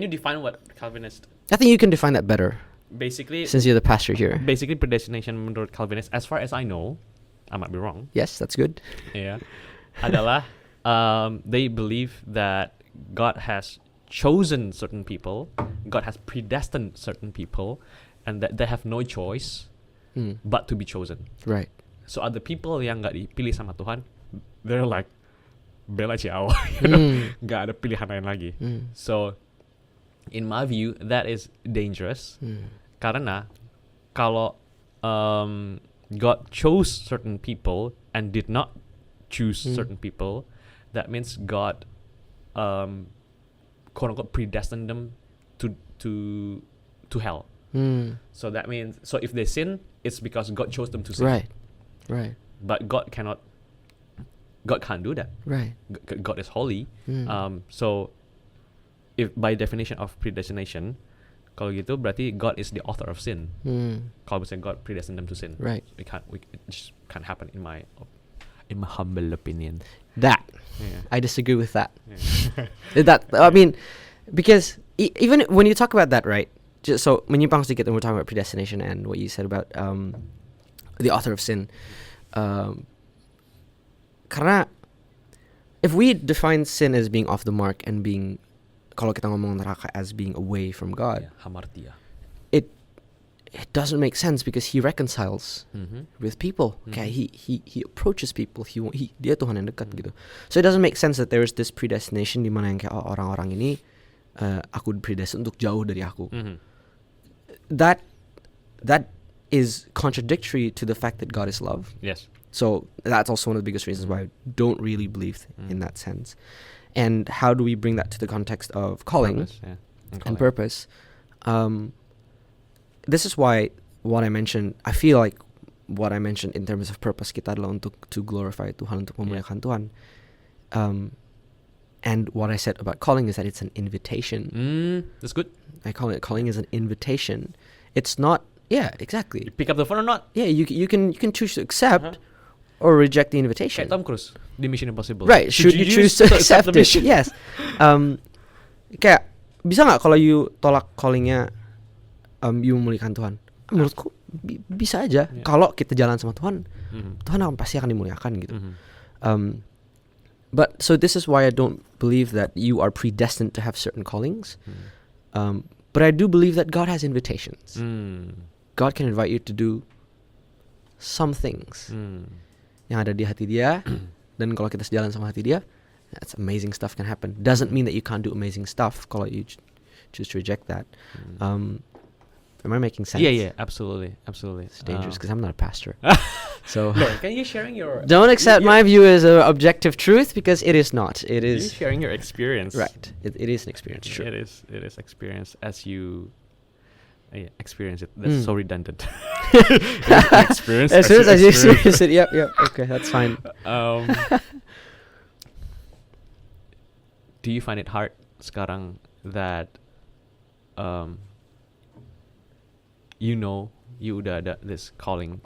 you define what Calvinist? I think you can define that better Basically, since you're the pastor here. basically predestination menurut Calvinist, as far as I know, I might be wrong. Yes, that's good. Yeah, adalah they believe that God has chosen certain people, God has predestined certain people, and that they have no choice but to be chosen. Right. So other people yang nggak dipilih sama Tuhan, they're like bela ciao, nggak ada pilihan lain lagi. So in my view, that is dangerous karena kalau God chose certain people and did not choose certain people, that means God quote unquote predestined them to hell. So that means, so if they sin, it's because God chose them to sin. Right. But God can't do that. Right. God is holy. So if by definition of predestination, kalau gitu berarti God is the author of sin. Kalau misalnya God predestined them to sin, Right. It just can't happen in my humble opinion. That Yeah. I disagree with that. Yeah. That I mean, because even when you talk about that, right? Just so menyimpang sedikit, and we're talking about predestination and what you said about the author of sin. Karena if we define sin as being off the mark and being, kalau kita ngomong neraka as being away from God, Hamartia. it doesn't make sense because he reconciles with people. Okay, he approaches people. Dia Tuhan yang dekat gitu. So it doesn't make sense that there is this predestination di mana yang kayak orang-orang ini aku predestined untuk jauh dari aku. That is contradictory to the fact that God is love. Yes. So that's also one of the biggest reasons why I don't really believe in that sense. And how do we bring that to the context of calling Purpose, yeah. and purpose? This is why what I mentioned, I feel like what I mentioned in terms of purpose kita adalah untuk to glorify Tuhan, untuk memuliakan Tuhan. And what I said about calling is that it's an invitation. That's good. I call it calling is an invitation. It's not, yeah, exactly. You pick up the phone or not? Yeah, you can choose to accept or reject the invitation. Kayak Tom Cruise di Mission Impossible. Right, should you choose to accept the it? mission? Yes. Kayak bisa nggak kalau you tolak callingnya you memuliakan Tuhan? Menurutku bisa aja. Yeah. Kalau kita jalan sama Tuhan, Tuhan pasti akan dimuliakan gitu. But so this is why I don't believe that you are predestined to have certain callings. But I do believe that God has invitations. God can invite you to do some things yang ada di hati Dia, dan kalau kita sejalan sama hati Dia, that's amazing stuff can happen. Doesn't mean that you can't do amazing stuff kalau you choose to reject that. Am I making sense? Yeah, absolutely. It's dangerous because I'm not a pastor. So No, can you sharing your? don't accept my view as an objective truth because it is not. It You is sharing your experience. right. It is an experience. True. It is experience as you experience it. That's so redundant. Experience. As soon as you experience it, yep. Okay, that's fine. Do you find it hard sekarang that you know you udah ada this calling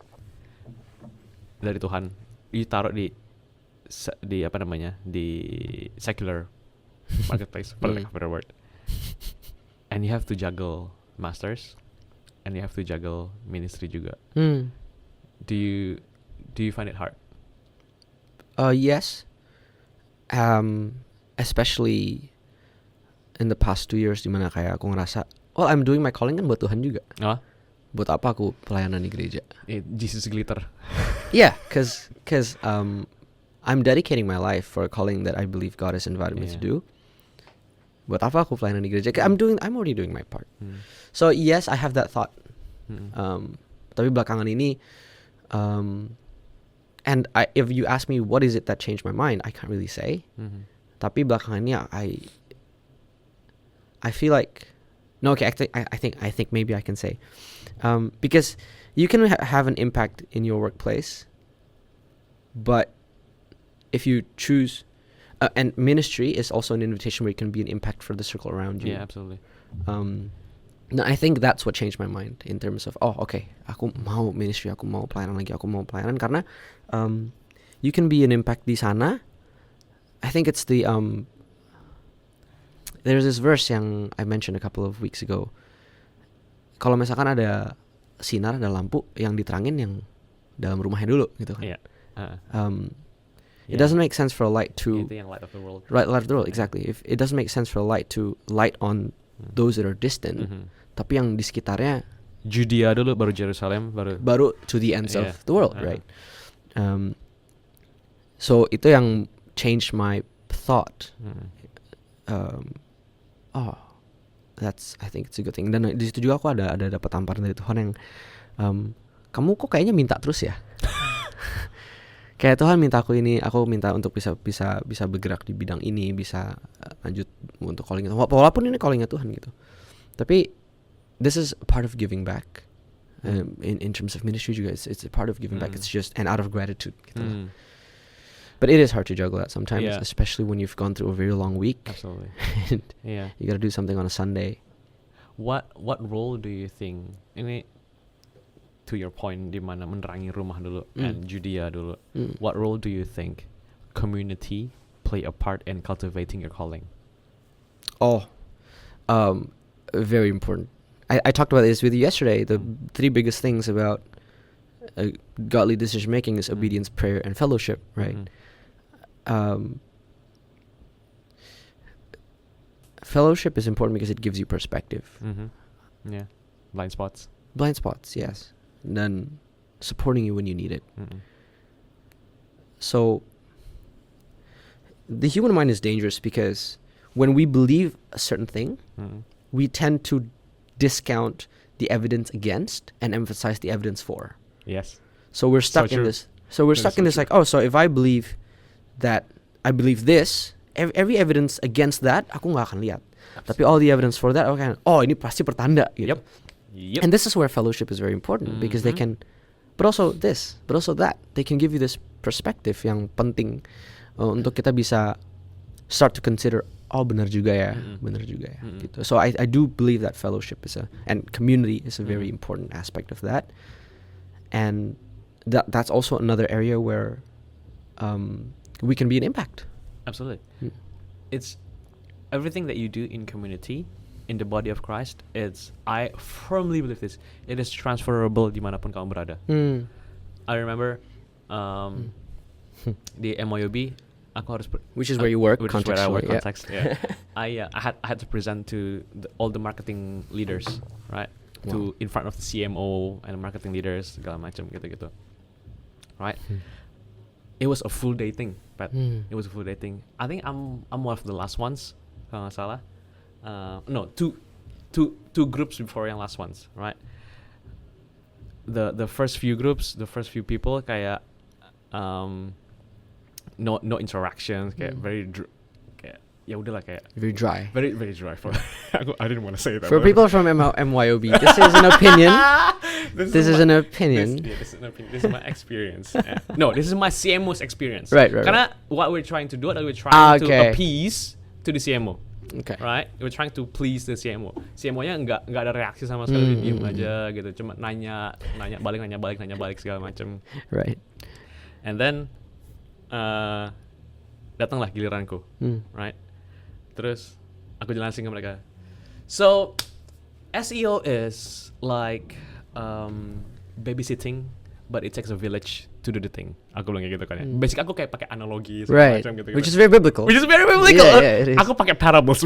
dari Tuhan, you taruh di apa namanya, di secular marketplace, for lack of a better word, and you have to juggle masters, and you have to juggle ministry juga. Do you find it hard? Yes. Especially in the past 2 years, dimana kayak aku ngerasa, well, I'm doing my calling kan buat Tuhan juga. Buat apa aku pelayanan di gereja? Jesus glitter. Yeah, cause I'm dedicating my life for a calling that I believe God has invited me to do. Buat apa aku pelayanan di gereja? I'm already doing my part. So yes, I have that thought. Tapi belakangan ini, and if you ask me what is it that changed my mind, I can't really say. Tapi belakangan ini I feel like, no, okay, I think maybe I can say, because you can have an impact in your workplace, but if you choose, and ministry is also an invitation where you can be an impact for the circle around you. Yeah, absolutely. No, I think that's what changed my mind in terms of, okay, aku mau ministry, aku mau pelayanan karena you can be an impact di sana. I think it's the there's this verse yang I mentioned a couple of weeks ago. Kalau misalkan ada sinar, ada lampu yang diterangin yang dalam rumahnya dulu gitu kan. It doesn't make sense for a light to light of the world. Right, light of the world, exactly. If it doesn't make sense for a light to light on those that are distant, tapi yang di sekitarnya Judea dulu, baru Jerusalem, baru to the ends of the world, right? So itu yang changed my thought. I think it's a good thing. Dan di situ juga aku ada dapat tamparan dari Tuhan yang kamu kok kayaknya minta terus ya. Kayak Tuhan minta aku minta untuk bisa bergerak di bidang ini, bisa lanjut untuk calling itu. Walaupun ini callingnya Tuhan gitu. Tapi this is a part of giving back. In terms of ministry juga, it's a part of giving back. It's just and out of gratitude gitu. But it is hard to juggle that sometimes, especially when you've gone through a very long week. Absolutely. And you got to do something on a Sunday. What role do you think ini, to your point, di mana menerangi rumah dulu and Judea dulu? What role do you think community play a part in cultivating your calling? Very important. I talked about this with you yesterday. The 3 biggest things about godly decision making is obedience, prayer, and fellowship, right? Fellowship is important because it gives you perspective. Yeah, blind spots, yes. And then supporting you when you need it. So the human mind is dangerous because when we believe a certain thing, we tend to discount the evidence against and emphasize the evidence for. Yes. So we're stuck in this. So we're stuck in this, like, so if I believe that I believe this, every evidence against that aku nggak akan lihat. Tapi all the evidence for that, okay, ini pasti pertanda gitu. Yep. And this is where fellowship is very important because they can, but also that, they can give you this perspective yang penting untuk kita bisa start to consider, benar juga ya, gitu. So I do believe that fellowship and community is a very important aspect of that. And that's also another area where we can be an impact. Absolutely. It's everything that you do in community, in the body of Christ, I firmly believe this, it is transferable dimanapun kamu berada. I remember di MYOB, aku harus which is where you work, which is where I work, context. Yeah. I had to present to all the marketing leaders, right? To in front of the CMO and marketing leaders, segala macam gitu-gitu. Right? It was a full day thing, but it was a full day thing. I think I'm one of the last ones, kalau nggak salah. No, two groups before yang last ones, right? The first few groups, the first few people kayak no interactions, kayak very ya udahlah kayak very dry. Very dry for I didn't want to say that. For people from MYOB, this is an opinion. This is an opinion. This is my experience. No, this is my CMO's experience. Right. Karena what we're trying to do, we're trying to appease to the CMO. Okay. right? We're trying to please the CMO. CMO-nya nggak ada reaksi sama sekali, dia diem aja gitu, cuma nanya balik segala macam. Right. And then datanglah giliranku, right? Terus aku jelasin ke mereka. So SEO is like babysitting, but it takes a village to do the thing. Aku bilang kayak gitu kan ya. Basic aku kayak pakai analogi segala macam gitu. Which is very biblical. Yeah, it is. Aku pakai parables.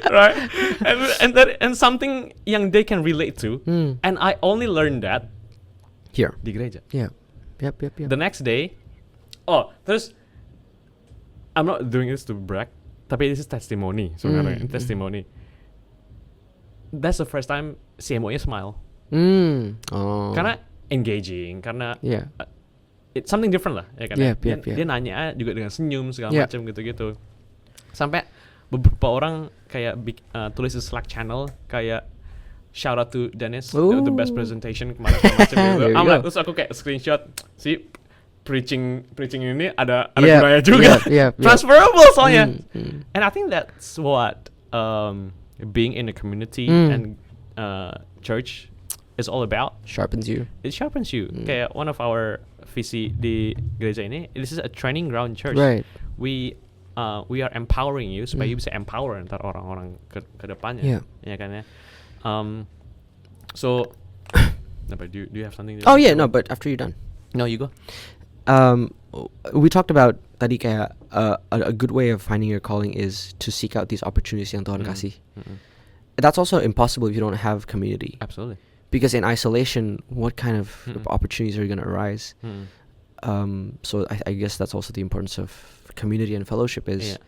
Right? And something yang they can relate to. And I only learned that here di gereja. Yeah. Yep. The next day, terus I'm not doing this to brag, tapi this is testimony sebenarnya. Testimony. That's the first time CMO-nya smile. Karena engaging, karena it's something different lah, ya kan? Dia nanya juga dengan senyum segala macam gitu-gitu. Sampai beberapa orang kayak tulis di Slack channel kayak shout out to Dennis, the best presentation kemarin segala macam gitu. Terus aku kayak screenshot si preaching ini ada gunanya juga. Transferable soalnya. And I think that's what being in a community and church is all about. Sharpens you. It sharpens you. Kayak one of our visi di gereja ini, this is a training ground church. Right. We are empowering you supaya you bisa empower ntar orang-orang ke depannya. Ya kan ya. So, do you have something? Oh yeah, no, but after you're done. No, you go. We talked about tadi kayak a good way of finding your calling is to seek out these opportunities yang Tuhan kasih. That's also impossible if you don't have community. Absolutely. Because in isolation, what kind of opportunities are going to arise? So I guess that's also the importance of community and fellowship is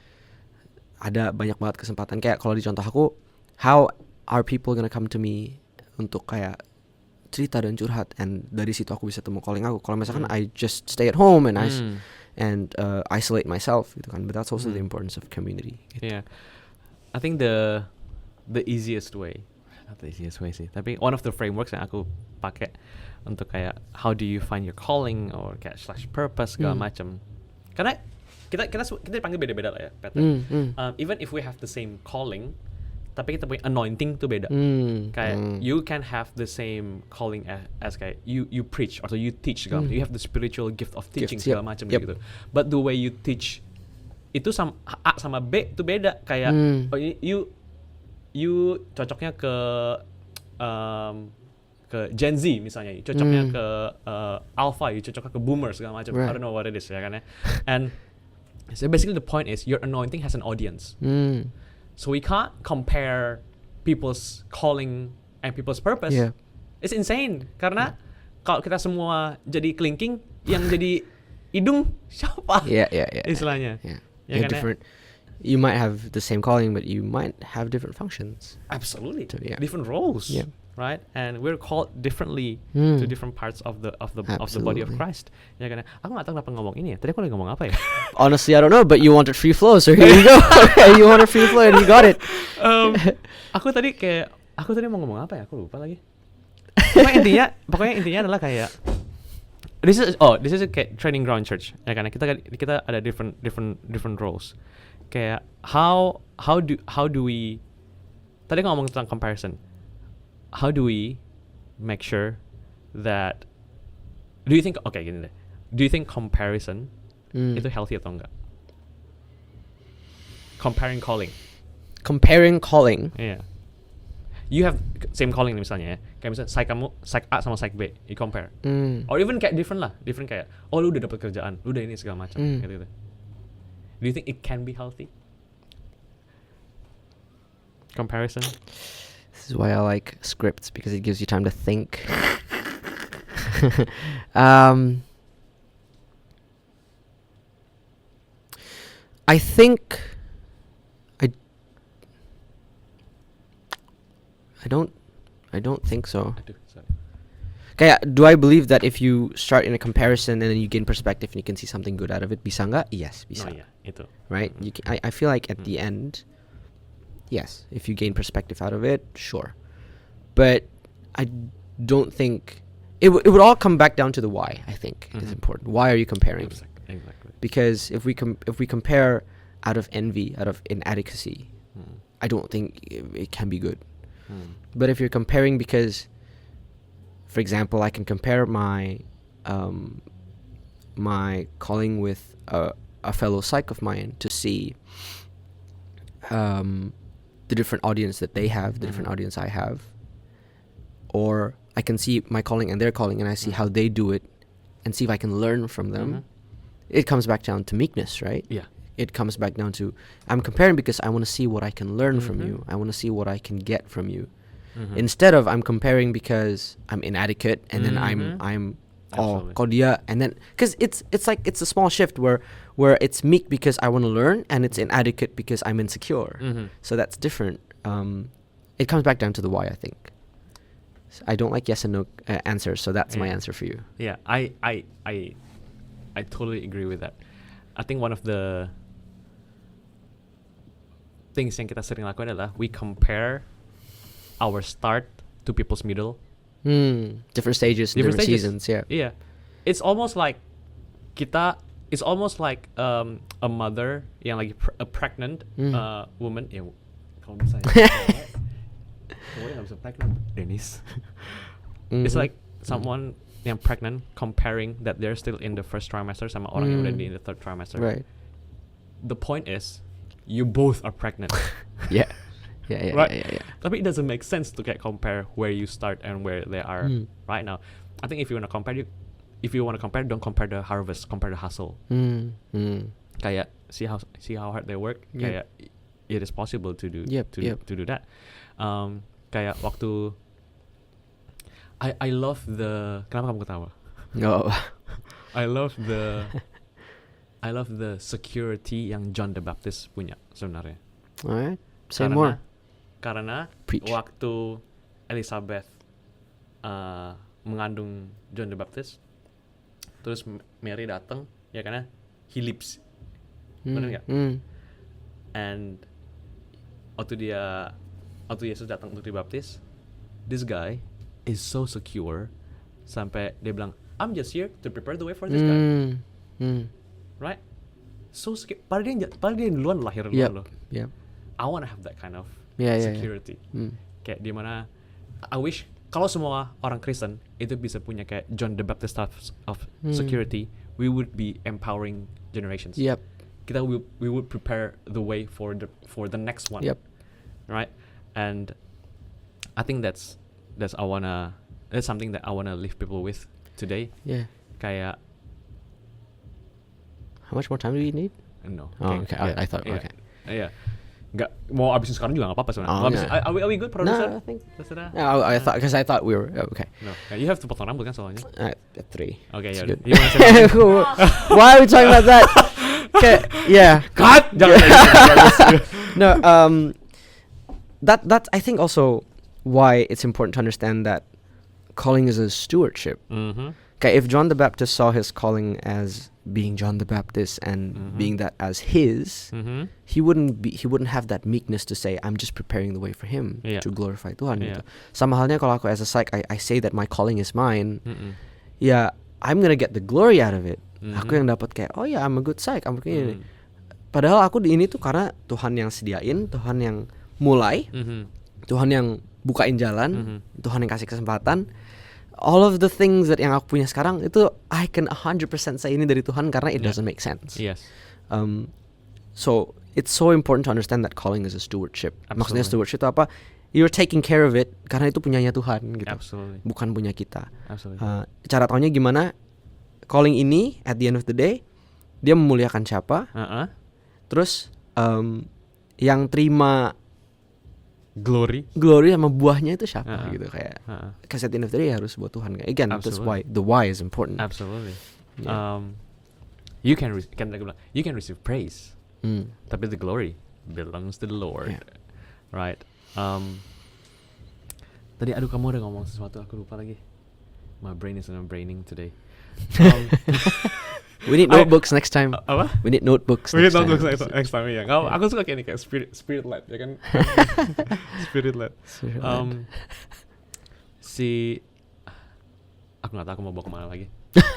ada banyak banget kesempatan. Kayak kalau di contoh aku, how are people going to come to me untuk kayak cerita dan curhat, and dari situ aku bisa temu calling aku. Kalau misalkan I just stay at home and isolate myself gitu kan. But that's also the importance of community. Gitu. Yeah, I think the easiest way, not the easiest way sih, tapi one of the frameworks yang aku pakai untuk kayak how do you find your calling or kayak / purpose segala macam. Karena kita dipanggil beda-beda lah ya, Peter. Even if we have the same calling, tapi kita punya anointing tuh beda. Kayak you can have the same calling as kayak you preach atau you teach segala macam. You have the spiritual gift of teaching segala macam gitu. But the way you teach itu sama A sama B itu beda. Kayak you cocoknya ke Gen Z misalnya, cocoknya ke Alpha, you cocoknya ke Boomer segala macam. I don't know what it is ya kan ya. And so basically the point is your anointing has an audience. So we can't compare people's calling and people's purpose. It's insane. Karena kalau kita semua jadi kelingking, yang jadi hidung siapa? Istilahnya. Ya kan different. You might have the same calling, but you might have different functions. Absolutely. Different roles. Right? And we're called differently to different parts of the body of Christ. Ya kan? Aku nggak tahu kenapa ngomong ini ya. Tadi aku lagi ngomong apa ya? Honestly, I don't know, but you wanted free flow, so here you go. You wanted free flow and you got it. Aku tadi mau ngomong apa ya? Aku lupa lagi. Pokoknya intinya adalah kayak this is a kayak training ground church. Ya kan? Kita ada different roles. Kayak how do we, tadi ngomong tentang comparison. How do we make sure that do you think comparison itu healthy atau enggak? Comparing calling. Yeah. You have same calling misalnya ya. Kayak misalnya psych A sama psych B, you compare. Or even kayak different kayak lu udah dapat kerjaan, lu udah ini segala macam gitu. Do you think it can be healthy? Comparison? This is why I like scripts, because it gives you time to think. I think I don't think so. Kayak, do I believe that if you start in a comparison and then you gain perspective and you can see something good out of it, bisa nggak? Yes, bisa. Itu. Right? I feel like at the end, yes, if you gain perspective out of it, sure. But I don't think it would all come back down to the why. I think is important. Why are you comparing? Exactly. Because if we compare out of envy, out of inadequacy, I don't think it can be good. But if you're comparing because, for example, I can compare my my calling with a fellow psych of mine to see the different audience that they have, the different audience I have, or I can see my calling and their calling, and I see how they do it, and see if I can learn from them. It comes back down to meekness, right? Yeah. It comes back down to I'm comparing because I want to see what I can learn from you. I want to see what I can get from you. Instead of I'm comparing because I'm inadequate and then I'm kau dia, and then because it's like it's a small shift where it's meek because I want to learn and it's inadequate because I'm insecure. So that's different. It comes back down to the why, I think. So I don't like yes and no answers, so that's my answer for you. Yeah, I totally agree with that. I think one of the things yang kita sering lakukan adalah we compare our start to people's middle. Different stages, different seasons. Yeah. Yeah, it's almost like it's almost like a mother yang lagi a pregnant woman. Ya, kalau misalnya cowoknya nggak bisa pregnant, Dennis. It's like someone yang pregnant comparing that they're still in the first trimester sama orang yang udah in the third trimester. Right. The point is, you both are pregnant. Yeah. Right? Yeah. Tapi it doesn't make sense to compare where you start and where they are right now. I think if you want to compare, don't compare the harvest, compare the hustle. Kayak see how hard they work. Kayak it is possible to do to do that. Kayak waktu I love the kenapa kamu ketawa? No. I love the security yang John the Baptist punya sebenarnya. Alright, say more. Karena Preach. waktu Elizabeth mengandung John the Baptist, terus Mary datang, ya karena he leaps, benar nggak? And waktu Yesus datang untuk dibaptis, this guy is so secure sampai dia bilang, I'm just here to prepare the way for this guy. Right? So secure. Padahal dia duluan lahir duluan loh. Yep. I want to have that kind of security. Kayak dimana I wish kalau semua orang Kristen itu bisa punya kayak John the Baptist types of security, we would be empowering generations. Yep. We would prepare the way for the next one. Yep. Right? And I think that's something that I wanna leave people with today. Yeah. Kayak how much more time do you need? No. Oh, okay. Yeah, I thought okay. Yeah. Nggak mau abisin sekarang juga nggak apa-apa sebenarnya. Are we good, producer? No, I think. Terserah. No, I thought we were okay. No, you have to potong rambut kan soalnya. 3. Okay, yeah. Good. You wanna say Why are we talking about that? Okay, yeah. Cut. No, that I think also why it's important to understand that calling is a stewardship. Okay, if John the Baptist saw his calling as being John the Baptist and being that as his, he wouldn't have that meekness to say I'm just preparing the way for him to glorify Tuhan. Gitu. Sama halnya kalau aku as a psych, I say that my calling is mine. Yeah, I'm gonna get the glory out of it. Aku yang dapat kayak oh yeah, I'm a good psych. I'm begini. Padahal aku di ini tuh karena Tuhan yang sediain, Tuhan yang mulai, Tuhan yang bukain jalan, Tuhan yang kasih kesempatan. All of the things that yang aku punya sekarang itu I can 100% say ini dari Tuhan karena it doesn't make sense. Yes. So it's so important to understand that calling is a stewardship. Absolutely. Maksudnya stewardship itu apa? You're taking care of it karena itu punyanya Tuhan gitu. Absolutely. Bukan punya kita. Absolutely. Cara taunya gimana? Calling ini at the end of the day dia memuliakan siapa? Terus yang terima glory sama buahnya itu siapa gitu kayak. Because at the end of the day harus buat Tuhan. Again, Absolutely. that's why the why is important. Absolutely. Yeah. You can receive praise, tapi the glory belongs to the Lord, right? Tadi kamu udah ngomong sesuatu aku lupa lagi. My brain is not braining today. We need notebooks next time. Apa? We need notebooks. Next time ya. Aku suka kayak ini kayak spirit led ya kan. Spirit led. Aku nggak tahu aku mau bawa kemana lagi.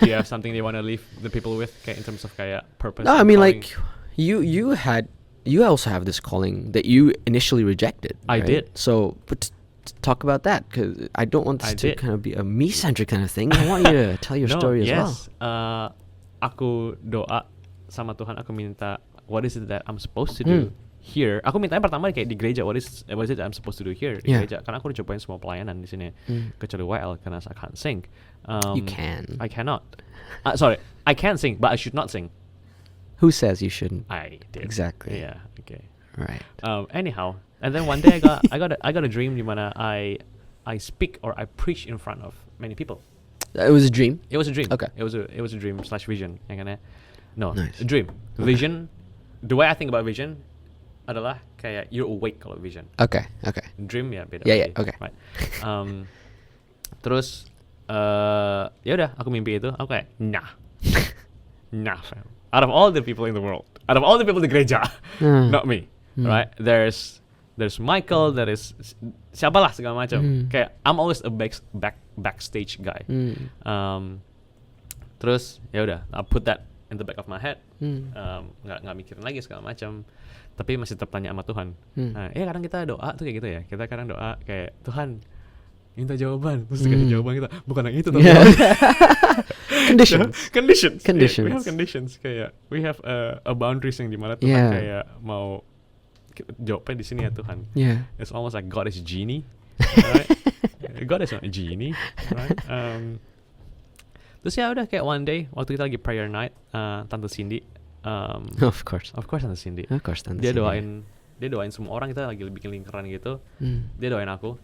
Do you have something you want to leave the people with kayak in terms of kayak purpose? No, I mean like you had you also have this calling that you initially rejected. I right? did. So, but talk about that, because I don't want this I to did. kind of be a me-centric kind of thing. I want you to tell your story as well. Yes. Aku doa sama Tuhan, aku minta, what is it that I'm supposed to do here? Aku mintanya pertama kayak di gereja, what is it that I'm supposed to do here di Yeah. gereja? Karena aku udah cobain semua pelayanan di sini, kecuali WL karena I can't sing. You can. I cannot. Sorry, I can sing, but I should not sing. Who says you shouldn't? I did. Exactly. Yeah. Okay. Right. Anyhow, and then one day I got a dream di mana I speak or I preach in front of many people. It was a dream. It was a dream. Okay. It was a dream / vision. Yang kan ya? No, Nice. a dream. Vision. The way I think about vision adalah kayak you're awake kalau vision. Okay. Dream ya beda. Yeah, lagi, okay. Right. Terus ya udah aku mimpi itu. Aku kayak nah, fam. Out of all the people in the world, out of all the people di gereja, not me, right? There's Michael, there is siapalah segala macam. Kayak I'm always a backstage guy. Terus ya udah, I put that in the back of my head. Nggak mikirin lagi segala macam. Tapi masih tetap tanya sama Tuhan. Kadang kita doa tuh kayak gitu ya. Kita kadang doa kayak Tuhan minta jawaban, terus dikasih jawaban kita bukan yang itu tapi conditions. Yeah, we have conditions kayak we have a boundaries yang dimana Tuhan kayak mau jawabnya di sini ya Tuhan. Yeah. It's almost like God is a genie, right? God is not a genie, right? Terus ya udah kayak one day waktu kita lagi prayer night, Tante Cindy, Of course Tante Cindy, Cindy. dia doain semua orang, kita lagi bikin lingkaran gitu, dia doain aku.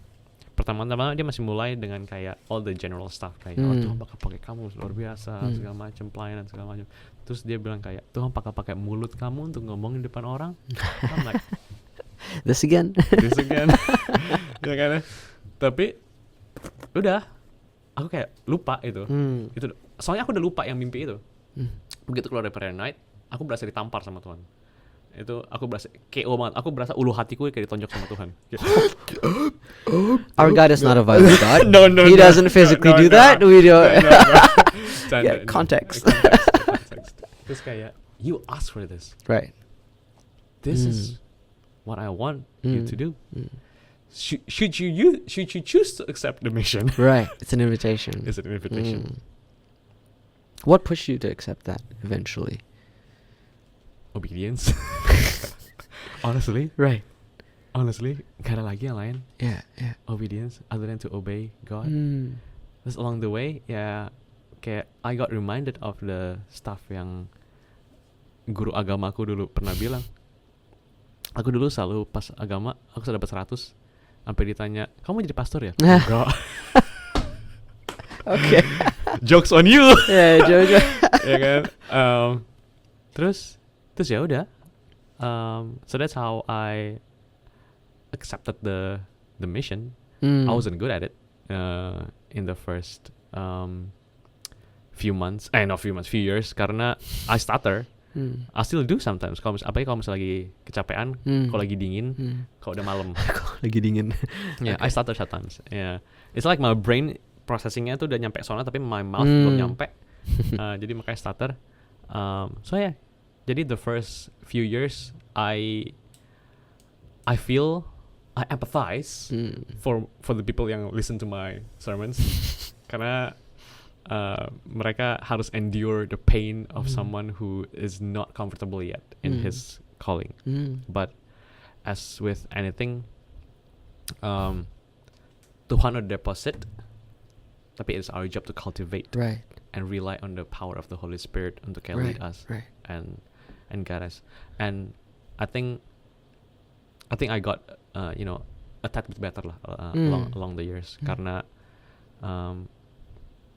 Pertama-tama dia masih mulai dengan kayak all the general stuff kayak Tuhan bakal pakai kamu luar biasa segala macam, pelayanan segala macam. Terus dia bilang kayak Tuhan bakal pakai mulut kamu untuk ngomong di depan orang. I'm like this again. Ya kan? Tapi udah aku kayak lupa itu. Itu soalnya aku udah lupa yang mimpi itu. Begitu keluar dari prayer night, aku berasa ditampar sama Tuhan. Itu aku berasa KO banget. Aku berasa ulu hatiku kayak ditonjok sama Tuhan. Our God is not a violent God. No, He doesn't physically do that. We don't. Yeah, Context. Terus kayak you asked for this. Right. This is what I want you to do. Should you choose to accept the mission? Right. It's an invitation. It's an invitation. What pushed you to accept that eventually? Obedience. Honestly, gak ada lagi yang lain. Yeah. Obedience other than to obey God. Terus along the way, ya kayak I got reminded of the stuff yang guru agamaku dulu pernah bilang. Aku dulu selalu pas agama, aku sudah dapat 100. Sampai ditanya, kamu jadi pastor ya? Enggak. Okay. Jokes on you. Yeah, Jojo. Ya kan? Terus ya udah. So that's how I accepted the mission. I wasn't good at it in the first few years karena I stutter. I still do sometimes. Apalagi kalau misalnya lagi kecapean, kalau lagi dingin, kalau udah malam. Lagi dingin. Yeah, I stutter sometimes. Yeah, it's like my brain processingnya tuh udah nyampe sana, tapi my mouth belum nyampe. Jadi makanya stutter. So yeah, jadi the first few years I empathize for the people yang listen to my sermons karena mereka harus endure the pain of someone who is not comfortable yet in his calling. But as with anything, Tuhan udah deposit, tapi it's our job to cultivate and rely on the power of the Holy Spirit untuk lead us and guide us. And I think I got a tad bit better lah along the years karena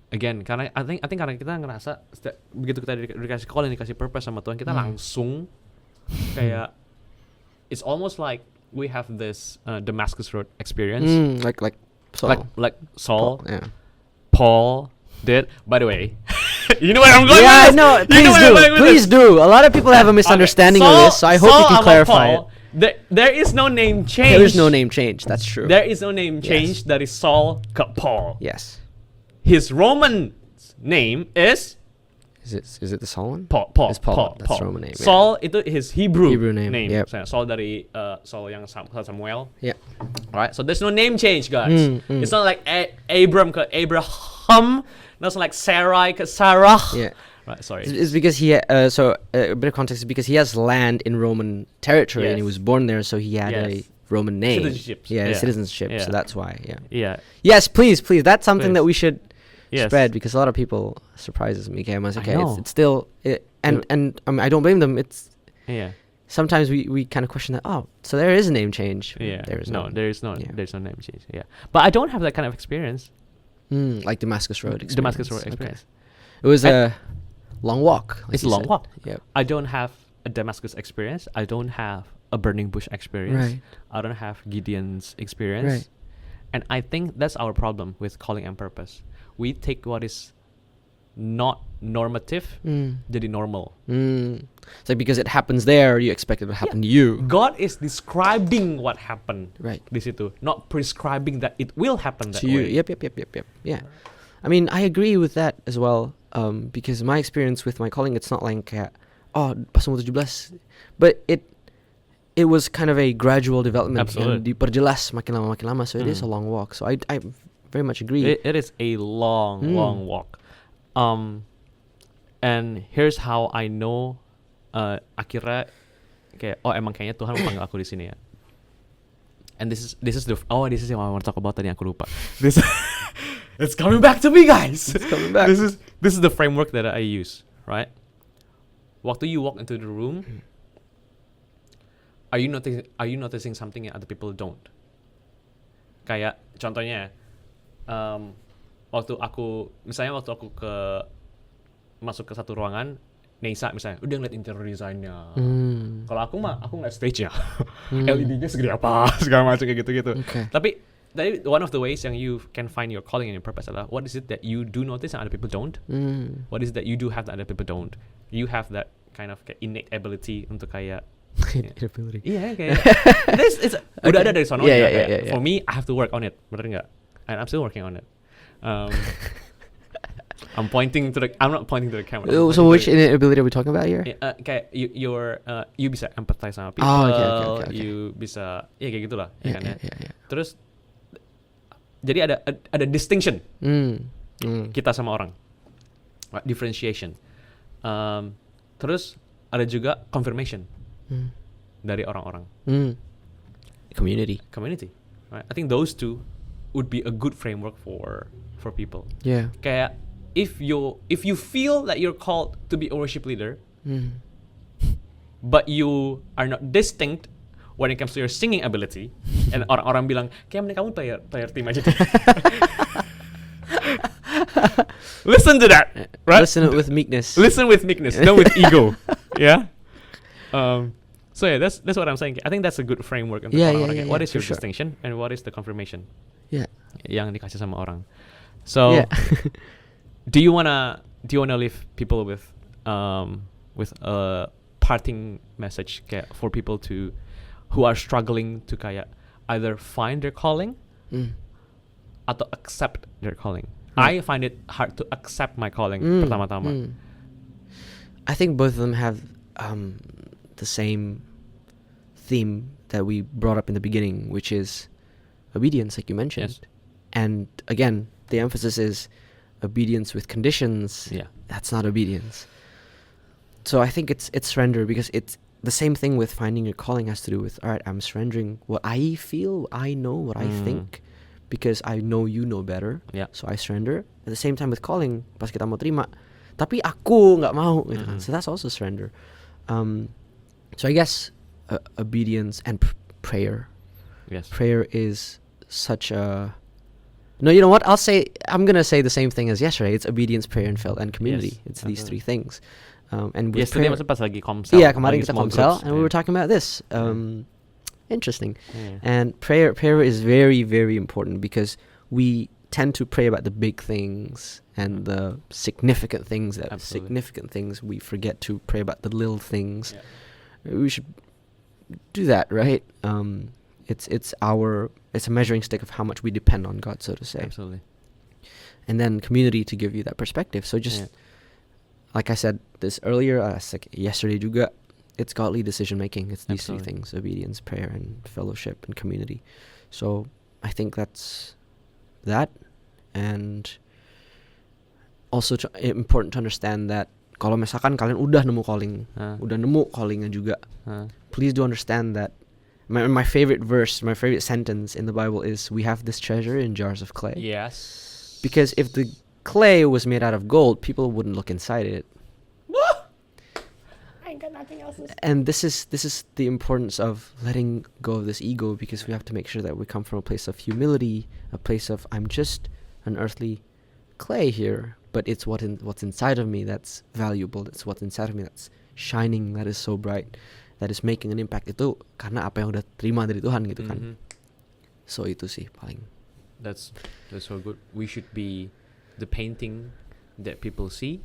again karena I think karena kita ngerasa begitu kita dikasih call dan dikasih purpose sama Tuhan, kita langsung kayak it's almost like we have this Damascus Road experience like Saul. like Saul. Paul, yeah. Paul did. By the way, you know where I'm going Yeah, with this? no, please do. A lot of people have a misunderstanding of this, so I hope you can clarify it. There is no name change. There is no name change. That's true. There is no name change. That is Saul ke Paul. Yes. His Roman name is Is it the Solon? Paul. It's Paul. That's Roman name. Saul itu his Hebrew name. Yep. So, Saul dari Saul yang Samuel. Yeah. Alright, so there's no name change, guys. Mm. It's not like Abram ke Abraham. That's like Sarai ke Sarah. Yeah. Right, sorry. It's because a bit of context is because he has land in Roman territory and he was born there, so he had a Roman name. Citizenship. Citizenship. Yeah. So that's why. Yeah. Yeah. Yes, please. That's something that we should Yes. spread, because a lot of people surprises me. Okay, know. it's still and I don't blame them. It's Yeah. sometimes we kind of question that. Oh, so there is a name change. Yeah. There is there's no name change. Yeah. But I don't have that kind of experience. Like Damascus Road experience. Damascus Road experience. Okay. It was a long walk. Like It's a long walk. Yeah. I don't have a Damascus experience. I don't have a burning bush experience. Right. I don't have Gideon's experience. Right. And I think that's our problem with calling and purpose. We take what is not normative jadi normal. It's like because it happens there, you expect it to happen to you. God is describing what happened Right. di situ, not prescribing that it will happen that To you. way. Yep. Yeah. I mean, I agree with that as well. Because my experience with my calling, it's not like kayak, oh, pas umur 17. But it was kind of a gradual development. Absolutely. Yang diperjelas makin lama. So it is a long walk. So I very much agree. It is a long walk. And here's how I know akhirnya kayak emang kayaknya Tuhan panggil aku di sini ya. And this is yang I want to talk about tadi yang aku lupa. This it's coming back to me, guys. It's coming back. This is the framework that I use, right? Waktu you walk into the room, are you noticing something that other people don't? Kayak contohnya waktu aku masuk ke satu ruangan, Neisa misalnya udah ngeliat interior design-nya. Kalau aku ngeliat stage-nya. LED-nya segede apa segala macam kayak gitu-gitu. Okay. Tapi one of the ways yang you can find your calling and your purpose adalah what is it that you do notice and other people don't? What is it that you do have that other people don't? You have that kind of innate ability untuk kayak ability. Iya kayak udah ada dari sono. Yeah. For me, I have to work on it. Bener nggak? And I'm still working on it. I'm not pointing to the camera. So which innate ability are we talking about here? Kayak you bisa empathize sama people. Oh, okay. You bisa kayak gitulah. Yeah. Terus jadi ada distinction kita sama orang, differentiation. Terus ada juga confirmation dari orang-orang. Community. Right? I think those two would be a good framework for people. Yeah. Kayak if you feel that you're called to be a worship leader, but you are not distinct when it comes to your singing ability, and orang-orang bilang kayak mending kamu player team aja deh. Listen to that, right? Listen with meekness. Listen with meekness, not with ego. Yeah. So yeah, that's what I'm saying. I think that's a good framework. Untuk orang-orang. What is your distinction and what is the confirmation? Yeah. Yang dikasih sama orang. So, do you wanna leave people with a parting message kayak for people who are struggling to kayak either find their calling atau accept their calling? I find it hard to accept my calling pertama-tama. I think both of them have the same theme that we brought up in the beginning, which is obedience, like you mentioned. Yes. And again, the emphasis is obedience with conditions. Yeah. That's not obedience. So I think it's surrender, because it's the same thing with finding your calling has to do with, all right, I'm surrendering what I feel, what I know, what I think, because I know you know better. Yeah. So I surrender. At the same time with calling, pas kita mau terima, tapi aku nggak mau. Gitu kan. So that's also surrender. So I guess obedience and prayer. Yes. Prayer is such a... No, you know what? I'm going to say the same thing as yesterday. It's obedience, prayer, and community. Yes, it's these three things. And with yesterday prayer, pas lagi komsel. Yeah, kemarin kita komsel, and we were talking about this. Interesting. Yeah. And prayer is very, very important, because we tend to pray about the big things and the significant things. We forget to pray about the little things. Yeah. We should do that, right? It's a measuring stick of how much we depend on God, so to say. Absolutely. And then community to give you that perspective. So just like I said this earlier, yesterday juga, it's godly decision making. It's these three Absolutely. things: obedience, prayer, and fellowship and community. So I think that's that, and also important to understand that kalau misalkan kalian udah nemu callingnya juga, please do understand that my favorite verse, my favorite sentence in the Bible is, we have this treasure in jars of clay. Yes. Because if the clay was made out of gold, people wouldn't look inside it. I ain't got nothing else. And this is the importance of letting go of this ego, because we have to make sure that we come from a place of humility, a place of, I'm just an earthly clay here, but it's what's inside of me that's valuable. That's what's inside of me that's shining, that is so bright, that is making an impact. Itu karena apa yang udah terima dari Tuhan gitu kan. So itu sih paling. That's so good. We should be the painting that people see,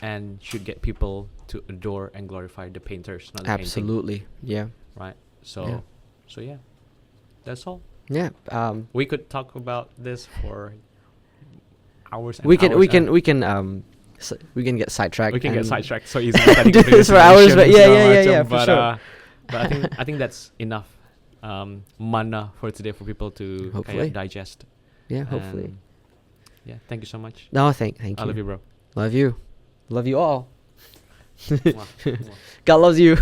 and should get people to adore and glorify the painters, not the Absolutely. Yeah. painting. Right. So yeah, that's all. Yeah. We could talk about this for hours. And We can get sidetracked. We can get and sidetracked so easily. do this for hours, but yeah, for sure. But I think that's enough manna for today for people to Hopefully. digest. Yeah, hopefully. And yeah, thank you so much. No, thank you. I love you, bro. Love you. Love you all. Mwah, mwah. God loves you.